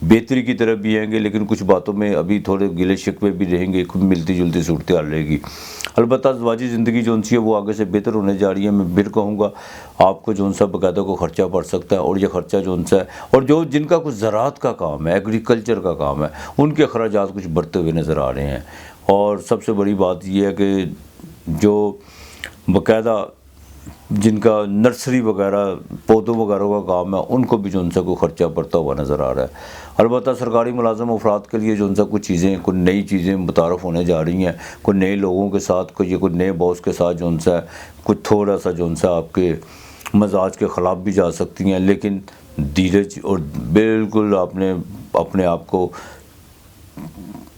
بہتری کی طرف بھی آئیں گے، لیکن کچھ باتوں میں ابھی تھوڑے گلے شکوے بھی رہیں گے، ملتی جلتی صورتحال رہے گی۔ البتہ ازدواجی زندگی جو ان سی ہے وہ آگے سے بہتر ہونے جا رہی ہے۔ میں پھر کہوں گا آپ کو جو ان سا باقاعدہ کو خرچہ پڑ سکتا ہے، اور یہ خرچہ جو ان سے ہے، اور جن کا کچھ زراعت کا کام ہے، ایگریکلچر کا کام ہے، ان کے اخراجات کچھ بڑھتے ہوئے نظر آ رہے ہیں۔ اور سب سے بڑی بات یہ ہے کہ جو باقاعدہ جن کا نرسری وغیرہ پودوں وغیرہ کا کام ہے، ان کو بھی جو ان سے کوئی خرچہ بڑھتا ہوا نظر آ رہا ہے۔ البتہ سرکاری ملازم افراد کے لیے جو ان سے کچھ چیزیں، کوئی نئی چیزیں متعارف ہونے جا رہی ہیں، کوئی نئے لوگوں کے ساتھ، کوئی نئے باس کے ساتھ جو ان سے کچھ تھوڑا سا جو ان سے آپ کے مزاج کے خلاف بھی جا سکتی ہیں، لیکن دھیرج اور بالکل آپ نے اپنے آپ کو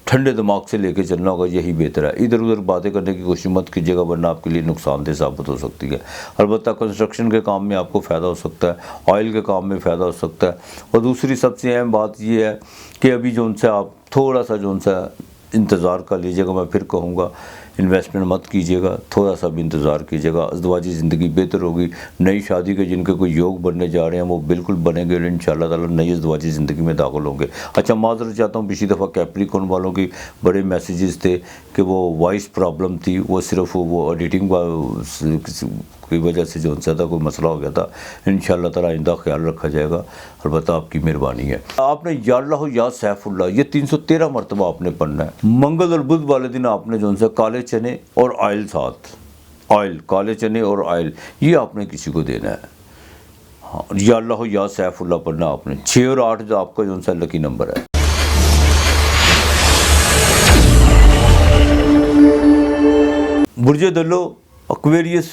ٹھنڈے دماغ سے لے کے چلنا ہوگا، یہی بہتر ہے۔ ادھر ادھر باتیں کرنے کی کوشش مت کیجیے گا، ورنہ آپ کے لیے نقصان دہ ثابت ہو سکتی ہے۔ البتہ کنسٹرکشن کے کام میں آپ کو فائدہ ہو سکتا ہے، آئل کے کام میں فائدہ ہو سکتا ہے۔ اور دوسری سب سے اہم بات یہ ہے کہ ابھی جو ان سے آپ تھوڑا سا جو ان سے انتظار کر لیجیے گا۔ میں پھر کہوں گا انویسٹمنٹ مت کیجیے گا، تھوڑا سا بھی انتظار کیجیے گا، ازدواجی زندگی بہتر ہوگی۔ نئی شادی کے جن کے کوئی یوگ بننے جا رہے ہیں وہ بالکل بنیں گے، اور انشاءاللہ تعالیٰ نئی ازدواجی زندگی میں داخل ہوں گے۔ اچھا، معذرت چاہتا ہوں، پچھلی دفعہ کیپریکون والوں کی بڑے میسیجز تھے کہ وہ وائس پرابلم تھی، وہ صرف وہ ایڈیٹنگ کی وجہ سے جو ان سے تھا کوئی مسئلہ ہو گیا تھا۔ انشاءاللہ تعالیٰ آئندہ خیال رکھا جائے گا، البتہ آپ کی مہربانی ہے۔ آپ نے یا اللہ یا سیف اللہ یہ 313 مرتبہ آپ نے پڑھنا ہے۔ منگل اور بدھ والے دن آپ نے جو ان سے کالے چنے اور آئل ساتھ، آئل، کالے چنے اور آئل، یہ آپ نے کسی کو دینا ہے۔ ہاں، یا اللہ یا سیف اللہ پڑھنا آپ نے۔ 6 اور 8 جو آپ کا جو ان سے لکی نمبر ہے۔ برج دلو، ایکویریس،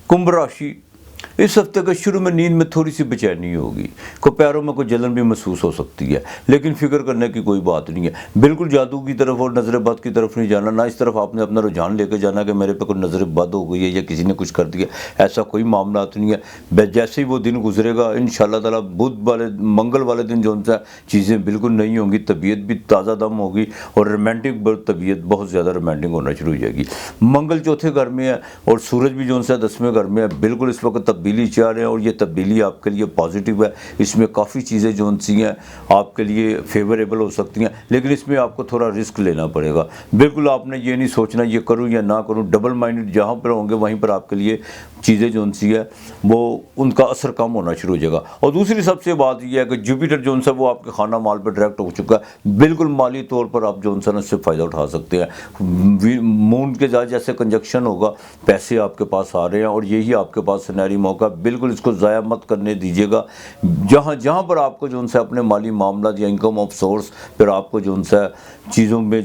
کمبھ راشی، اس ہفتے کے شروع میں نیند میں تھوڑی سی بے چینی ہوگی، کوئی پیروں میں کوئی جلن بھی محسوس ہو سکتی ہے، لیکن فکر کرنے کی کوئی بات نہیں ہے۔ بالکل جادو کی طرف اور نظر بد کی طرف نہیں جانا، نہ اس طرف آپ نے اپنا رجحان لے کے جانا کہ میرے پہ کوئی نظر بد ہو گئی ہے یا کسی نے کچھ کر دیا، ایسا کوئی معاملات نہیں ہے۔ جیسے ہی وہ دن گزرے گا انشاءاللہ تعالیٰ منگل والے دن جو ان سے چیزیں بالکل نہیں ہوں گی، طبیعت بھی تازہ دم ہوگی، اور رومانٹک طبیعت بہت زیادہ رومانٹک ہونا شروع ہو جائے گی۔ منگل چوتھے گھر میں ہے اور سورج بھی جو ان سے 10ویں گھر میں ہے، بالکل اس وقت تبدیلی تبدیلی چاہ رہے ہیں اور یہ تبدیلی آپ کے لیے پازیٹیو ہے. اس میں کافی چیزیں جو سی ہیں آپ کے لیے فیوریبل ہو سکتی ہیں, لیکن اس میں آپ کو تھوڑا رسک لینا پڑے گا. بالکل آپ نے یہ نہیں سوچنا یہ کروں یا نہ کروں, ڈبل مائنڈڈ جہاں پر ہوں گے وہیں پر آپ کے لیے چیزیں جو سی ہے وہ ان کا اثر کم ہونا شروع ہو جائے گا. اور دوسری سب سے بات یہ ہے کہ جوپیٹر جو سا وہ آپ کے خانہ مال پہ ڈائریکٹ ہو چکا ہے, بالکل مالی طور پر آپ جو سا اس سے فائدہ اٹھا سکتے ہیں. مون کے ساتھ جیسے کنجکشن ہوگا پیسے آپ کے پاس آ رہے ہیں اور یہی آپ کے پاس سنہری موقع, بالکل اس کو ضائع مت کرنے دیجیے گا. جہاں پر آپ کو جو سا اپنے مالی معاملات یا انکم آف سورس پھر آپ کو جو سا چیزوں میں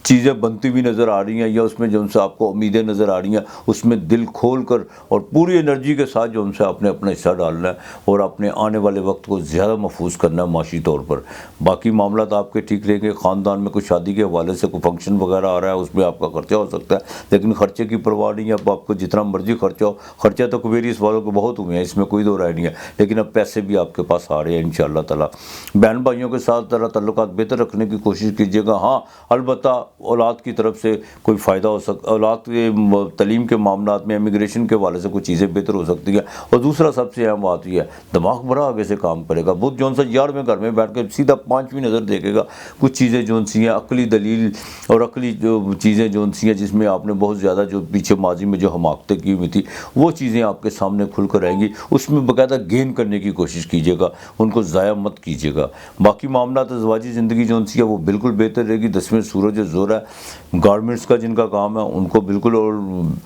چیزیں بنتی ہوئی نظر آ رہی ہیں یا اس میں جو سے آپ کو امیدیں نظر آ رہی ہیں, اس میں دل کھول کر اور پوری انرجی کے ساتھ جو سے آپ نے اپنا حصہ ڈالنا ہے اور اپنے آنے والے وقت کو زیادہ محفوظ کرنا ہے معاشی طور پر. باقی معاملات آپ کے ٹھیک رہیں گے. خاندان میں کوئی شادی کے حوالے سے کوئی فنکشن وغیرہ آ رہا ہے اس میں آپ کا خرچہ ہو سکتا ہے, لیکن خرچے کی پرواہ نہیں ہے. اب آپ کو جتنا مرضی خرچہ ہو, خرچہ تو ویریس والوں کو بہت ہوئے ہیں, اس میں کوئی دو رائے نہیں ہے, لیکن اب پیسے بھی آپ کے پاس آ رہے ہیں انشاءاللہ تعالیٰ. بہن بھائیوں کے ساتھ تعلقات بہتر رکھنے کی کوشش کیجیے گا. ہاں البتہ اولاد کی طرف سے کوئی فائدہ ہو سکتا, اولاد کے تعلیم کے معاملات میں امیگریشن کے حوالے سے کچھ چیزیں بہتر ہو سکتی ہیں. اور دوسرا سب سے اہم بات یہ ہے دماغ بڑا آگے سے کام کرے گا. بدھ جو سا 11ویں گھر میں بیٹھ کے سیدھا 5ویں نظر دیکھے گا. کچھ چیزیں جو سی ہیں عقلی دلیل اور عقلی جو چیزیں جو سی ہیں جس میں آپ نے بہت زیادہ جو پیچھے ماضی میں جو حماقتیں کی ہوئی تھی وہ چیزیں آپ کے سامنے کھل کر آئیں گی. اس میں باقاعدہ گین کرنے کی کوشش کیجیے گا, ان کو ضائع مت کیجیے گا. باقی معاملات ازواجی زندگی جو سی ہے وہ بالکل بہتر رہے گی. 10ویں سورج زور ہے, گارمنٹس کا جن کا کام ہے ان کو بالکل اور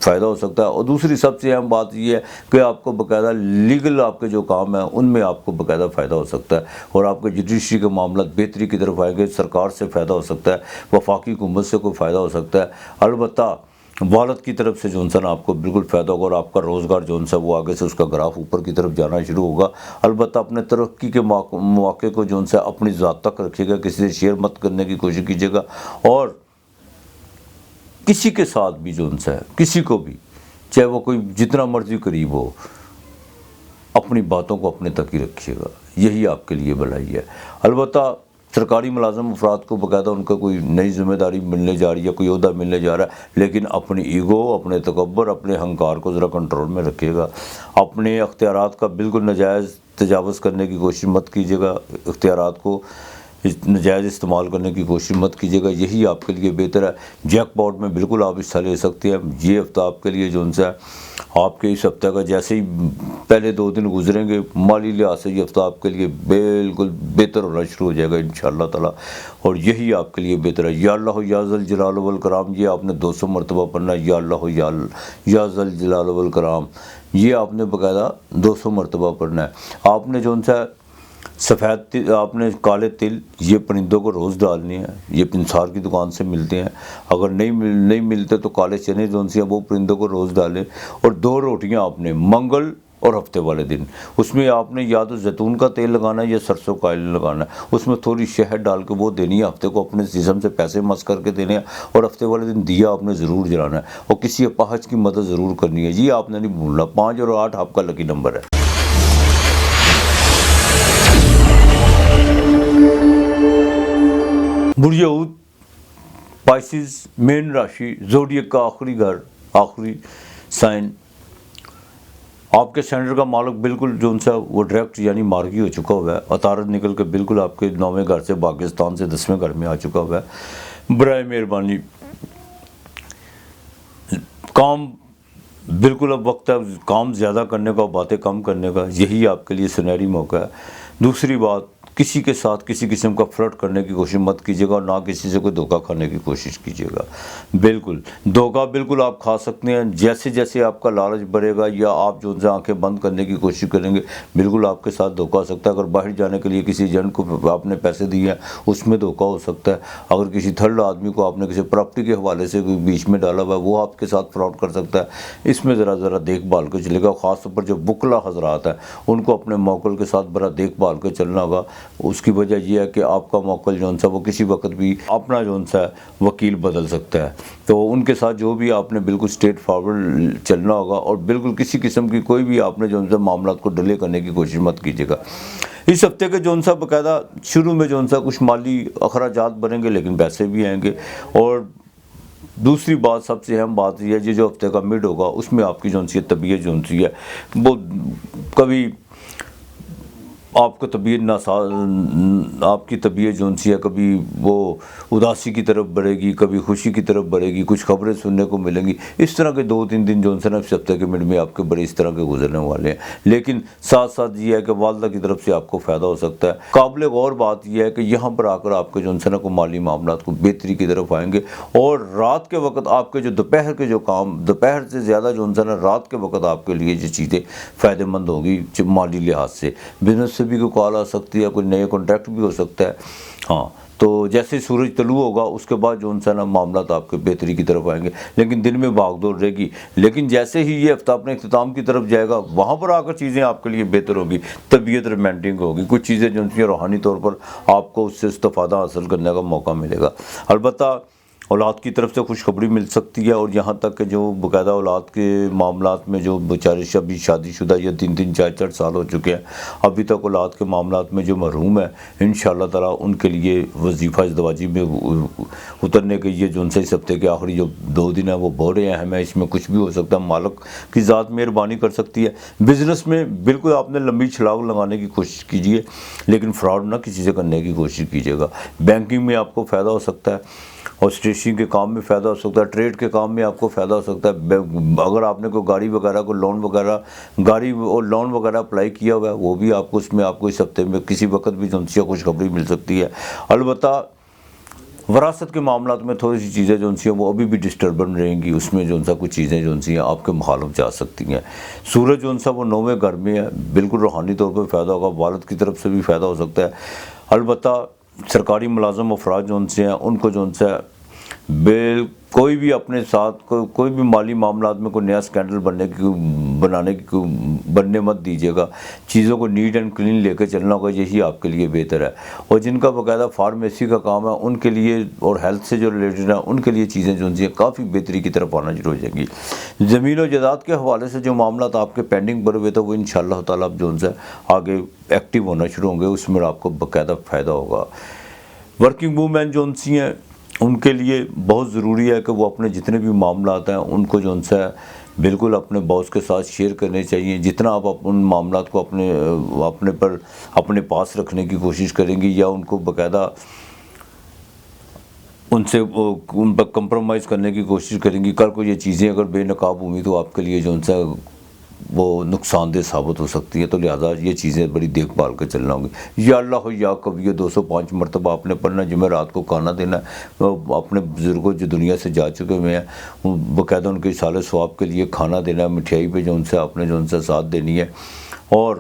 فائدہ ہو سکتا ہے. اور دوسری سب سے اہم بات یہ ہے کہ آپ کو باقاعدہ لیگل آپ کے جو کام ہیں ان میں آپ کو باقاعدہ فائدہ ہو سکتا ہے اور آپ کے جوڈیشری کے معاملات بہتری کی طرف آئیں گے. سرکار سے فائدہ ہو سکتا ہے, وفاقی حکومت سے کوئی فائدہ ہو سکتا ہے. البتہ والد کی طرف سے جو سا آپ کو بالکل فائدہ ہوگا اور آپ کا روزگار جو سا وہ آگے سے اس کا گراف اوپر کی طرف جانا شروع ہوگا. البتہ اپنے ترقی کے مواقع کو جو سا اپنی ذات تک رکھیے گا, کسی سے شیئر مت کرنے کی کوشش کیجیے گا. اور کسی کے ساتھ بھی جو سا ہے کسی کو بھی چاہے وہ کوئی جتنا مرضی قریب ہو اپنی باتوں کو اپنے تک ہی رکھیے گا, یہی آپ کے لیے بھلائی ہے. البتہ سرکاری ملازم افراد کو باقاعدہ ان کا کوئی نئی ذمہ داری ملنے جا رہی ہے, کوئی عہدہ ملنے جا رہا ہے, لیکن اپنی ایگو, اپنے تکبر, اپنے ہنکار کو ذرا کنٹرول میں رکھیے گا. اپنے اختیارات کا بالکل ناجائز تجاوز کرنے کی کوشش مت کیجیے گا, اختیارات کو ناجائز استعمال کرنے کی کوشش مت کیجیے گا, یہی آپ کے لیے بہتر ہے. جیک پاٹ میں بالکل آپ حصہ لے سکتے ہیں. یہ ہفتہ آپ کے لیے جو سا ہے آپ کے اس ہفتے کا جیسے ہی پہلے 2 دن گزریں گے مالی لحاظ سے یہ ہفتہ آپ کے لیے بالکل بہتر ہونا شروع ہو جائے گا انشاءاللہ تعالیٰ, اور یہی آپ کے لیے بہتر ہے. یا اللہ یا ذل جلال والکرام, یہ آپ نے 200 مرتبہ پڑھنا ہے. یا اللہ یا ذل جلال والکرام, یہ آپ نے باقاعدہ 200 مرتبہ پڑھنا ہے. آپ نے جو سا سفید تل, آپ نے کالے تل یہ پرندوں کو روز ڈالنی ہے. یہ پنسار کی دکان سے ملتے ہیں, اگر نہیں ملتے تو کالے چنے جو سی ہیں وہ پرندوں کو روز ڈالیں. اور 2 روٹیاں آپ نے منگل اور ہفتے والے دن, اس میں آپ نے یا تو زیتون کا تیل لگانا ہے یا سرسوں کا آئل لگانا ہے. اس میں تھوڑی شہد ڈال کے وہ دینی ہے. ہفتے کو اپنے جسم سے پیسے مس کر کے دینے ہیں اور ہفتے والے دن دیا آپ نے ضرور جلانا ہے اور کسی اپاہج کی مدد ضرور کرنی ہے. یہ آپ نے نہیں بھولنا. 5 اور 8 آپ کا لکی نمبر ہے. برج اود پائسز مین راشی زوڈیک کا آخری گھر, آخری سائن. آپ کے سینٹر کا مالک بالکل جو سا وہ ڈائریکٹ یعنی مارگی ہو چکا ہوا ہے. عطارد نکل کے بالکل آپ کے 9ویں گھر سے پاکستان سے 10ویں گھر میں آ چکا ہوا ہے. برائے مہربانی کام بالکل اب وقت ہے کام زیادہ کرنے کا, باتیں کم کرنے کا, یہی آپ کے لیے سنہری موقع ہے. دوسری بات, کسی کے ساتھ کسی قسم کا فلرٹ کرنے کی کوشش مت کیجیے گا اور نہ کسی سے کوئی دھوکہ کھانے کی کوشش کیجیے گا. بالکل دھوکہ بالکل آپ کھا سکتے ہیں. جیسے جیسے آپ کا لالچ بڑھے گا یا آپ جو ہے آنکھیں بند کرنے کی کوشش کریں گے بالکل آپ کے ساتھ دھوکہ ہو سکتا ہے. اگر باہر جانے کے لیے کسی ایجنٹ کو آپ نے پیسے دیے ہیں اس میں دھوکہ ہو سکتا ہے. اگر کسی تھرڈ آدمی کو آپ نے کسی پراپرٹی کے حوالے سے بیچ میں ڈالا ہوا ہے وہ آپ کے ساتھ فراڈ کر سکتا ہے. اس میں ذرا دیکھ بھال کے چلے گا. خاص طور پر جو بکلا حضرات ہیں ان کو اپنے موکل کے ساتھ بڑا دیکھ بھال کے چلنا ہوگا. اس کی وجہ یہ ہے کہ آپ کا موکل جو سا وہ کسی وقت بھی اپنا جو سا وکیل بدل سکتا ہے. تو ان کے ساتھ جو بھی آپ نے بالکل اسٹریٹ فارورڈ چلنا ہوگا اور بالکل کسی قسم کی کوئی بھی آپ نے جو سا معاملات کو ڈیلے کرنے کی کوشش مت کیجیے گا. اس ہفتے کے جو سا باقاعدہ شروع میں جو سا کچھ مالی اخراجات بنیں گے لیکن پیسے بھی آئیں گے. اور دوسری بات سب سے اہم بات یہ ہے جو ہفتے کا مڈ ہوگا اس میں آپ کی جو سی طبیعت جو سی ہے وہ کبھی آپ کو طبیعت آپ کی طبیعت جو سی ہے کبھی وہ اداسی کی طرف بڑھے گی، کبھی خوشی کی طرف بڑھے گی، کچھ خبریں سننے کو ملیں گی. اس طرح کے 2-3 دن جو نا اس ہفتے کے مڈ میں آپ کے بڑے اس طرح کے گزرنے والے ہیں. لیکن ساتھ ساتھ یہ ہے کہ والدہ کی طرف سے آپ کو فائدہ ہو سکتا ہے. قابل غور بات یہ ہے کہ یہاں پر آ کر آپ کے جو نا کو مالی معاملات کو بہتری کی طرف آئیں گے، اور رات کے وقت آپ کے جو دوپہر کے جو کام، دوپہر سے زیادہ جو نا رات کے وقت آپ کے لیے جو چیزیں فائدہ مند ہوگی مالی لحاظ سے. بزنس سے بھی کوئی کال آ سکتی ہے، کوئی نئے کانٹریکٹ بھی ہو سکتا ہے. ہاں تو جیسے سورج طلوع ہوگا اس کے بعد جو نا معاملات آپ کے بہتری کی طرف آئیں گے، لیکن دن میں بھاگ دوڑ رہے گی. لیکن جیسے ہی یہ ہفتہ اپنے اختتام کی طرف جائے گا وہاں پر آ کر چیزیں آپ کے لیے بہتر ہوگی، طبیعت رومانٹک ہوگی، کچھ چیزیں جو ہیں روحانی طور پر آپ کو اس سے استفادہ حاصل کرنے کا موقع ملے گا. البتہ اولاد کی طرف سے خوشخبری مل سکتی ہے، اور یہاں تک کہ جو باقاعدہ اولاد کے معاملات میں جو بیچارے ابھی شادی شدہ یا 3-3 4-4 سال ہو چکے ہیں ابھی تک اولاد کے معاملات میں جو محروم ہے، انشاءاللہ تعالیٰ ان کے لیے وظیفہ ازدواجی میں اترنے کے یہ جو ان سے اس ہفتے کے آخری جو 2 دن ہیں وہ بہت اہم ہے. اس میں کچھ بھی ہو سکتا ہے، مالک کی ذات مہربانی کر سکتی ہے. بزنس میں بالکل آپ نے لمبی چھلانگ لگانے کی کوشش کیجیے، لیکن فراڈ نہ کسی سے کرنے کی کوشش کیجیے گا. بینکنگ میں آپ کو فائدہ ہو سکتا ہے، اور اسٹیشنری کے کام میں فائدہ ہو سکتا ہے، ٹریڈ کے کام میں آپ کو فائدہ ہو سکتا ہے. اگر آپ نے کوئی گاڑی وغیرہ کو لون وغیرہ گاڑی اور لون وغیرہ اپلائی کیا ہوا ہے وہ بھی آپ کو اس میں آپ کو اس ہفتے میں کسی وقت بھی جنسیہ خوشخبری مل سکتی ہے. البتہ وراثت کے معاملات میں تھوڑی سی چیزیں جو ہیں وہ ابھی بھی ڈسٹربن رہیں گی، اس میں جو سا کچھ چیزیں جو ہیں آپ کے مخالف جا سکتی ہیں. سورج جو سا وہ 9ویں گھر میں ہے، بالکل روحانی طور پر فائدہ ہوگا، والد کی طرف سے بھی فائدہ ہو سکتا ہے. البتہ سرکاری ملازم افراد جو سے ہیں ان کو جو ہے کوئی بھی اپنے ساتھ کوئی بھی مالی معاملات میں کوئی نیا سکینڈل بننے مت دیجیے گا. چیزوں کو نیٹ اینڈ کلین لے کے چلنا ہوگا، یہی آپ کے لیے بہتر ہے. اور جن کا باقاعدہ فارمیسی کا کام ہے ان کے لیے اور ہیلتھ سے جو ریلیٹڈ ہیں ان کے لیے چیزیں جو ہیں کافی بہتری کی طرف آنا شروع ہو جائیں گی. زمین و جائیداد کے حوالے سے جو معاملات آپ کے پینڈنگ پڑے ہوئے تھے وہ انشاءاللہ تعالیٰ اب جو ہے آگے ایکٹیو ہونا شروع ہوں گے، اس میں آپ کو باقاعدہ فائدہ ہوگا. ورکنگ وومین جو ہیں ان کے لیے بہت ضروری ہے کہ وہ اپنے جتنے بھی معاملات ہیں ان کو جو ہے بالکل اپنے باس کے ساتھ شیئر کرنے چاہیے. جتنا آپ ان معاملات کو اپنے پاس رکھنے کی کوشش کریں گی یا ان کو باقاعدہ ان پر کمپرومائز کرنے کی کوشش کریں گی، کل کو یہ چیزیں اگر بے نقاب ہوئی تو آپ کے لیے جو ہے وہ نقصان دہ ثابت ہو سکتی ہے. تو لہٰذا یہ چیزیں بڑی دیکھ بھال کے چلنا ہوگی. یا اللہ ہو یا کبھی یہ 205 مرتبہ آپ نے پڑھنا، جمعرات کو کھانا دینا. اپنے بزرگوں جو دنیا سے جا چکے ہوئے ہیں باقاعدہ ان کے اصال ثواب کے لیے کھانا دینا، مٹھائی پہ جو ان سے آپ نے جو ان سے ساتھ دینی ہے. اور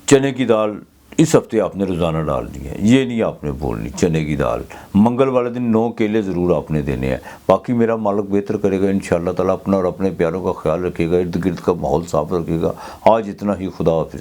چنے کی دال اس ہفتے آپ نے روزانہ ڈالنی ہے، یہ نہیں آپ نے بولنی چنے کی دال. منگل والے دن 9 کیلے ضرور آپ نے دینے ہیں. باقی میرا مالک بہتر کرے گا انشاءاللہ تعالیٰ. اپنا اور اپنے پیاروں کا خیال رکھے گا، ارد گرد کا ماحول صاف رکھے گا. آج اتنا ہی، خدا حافظ.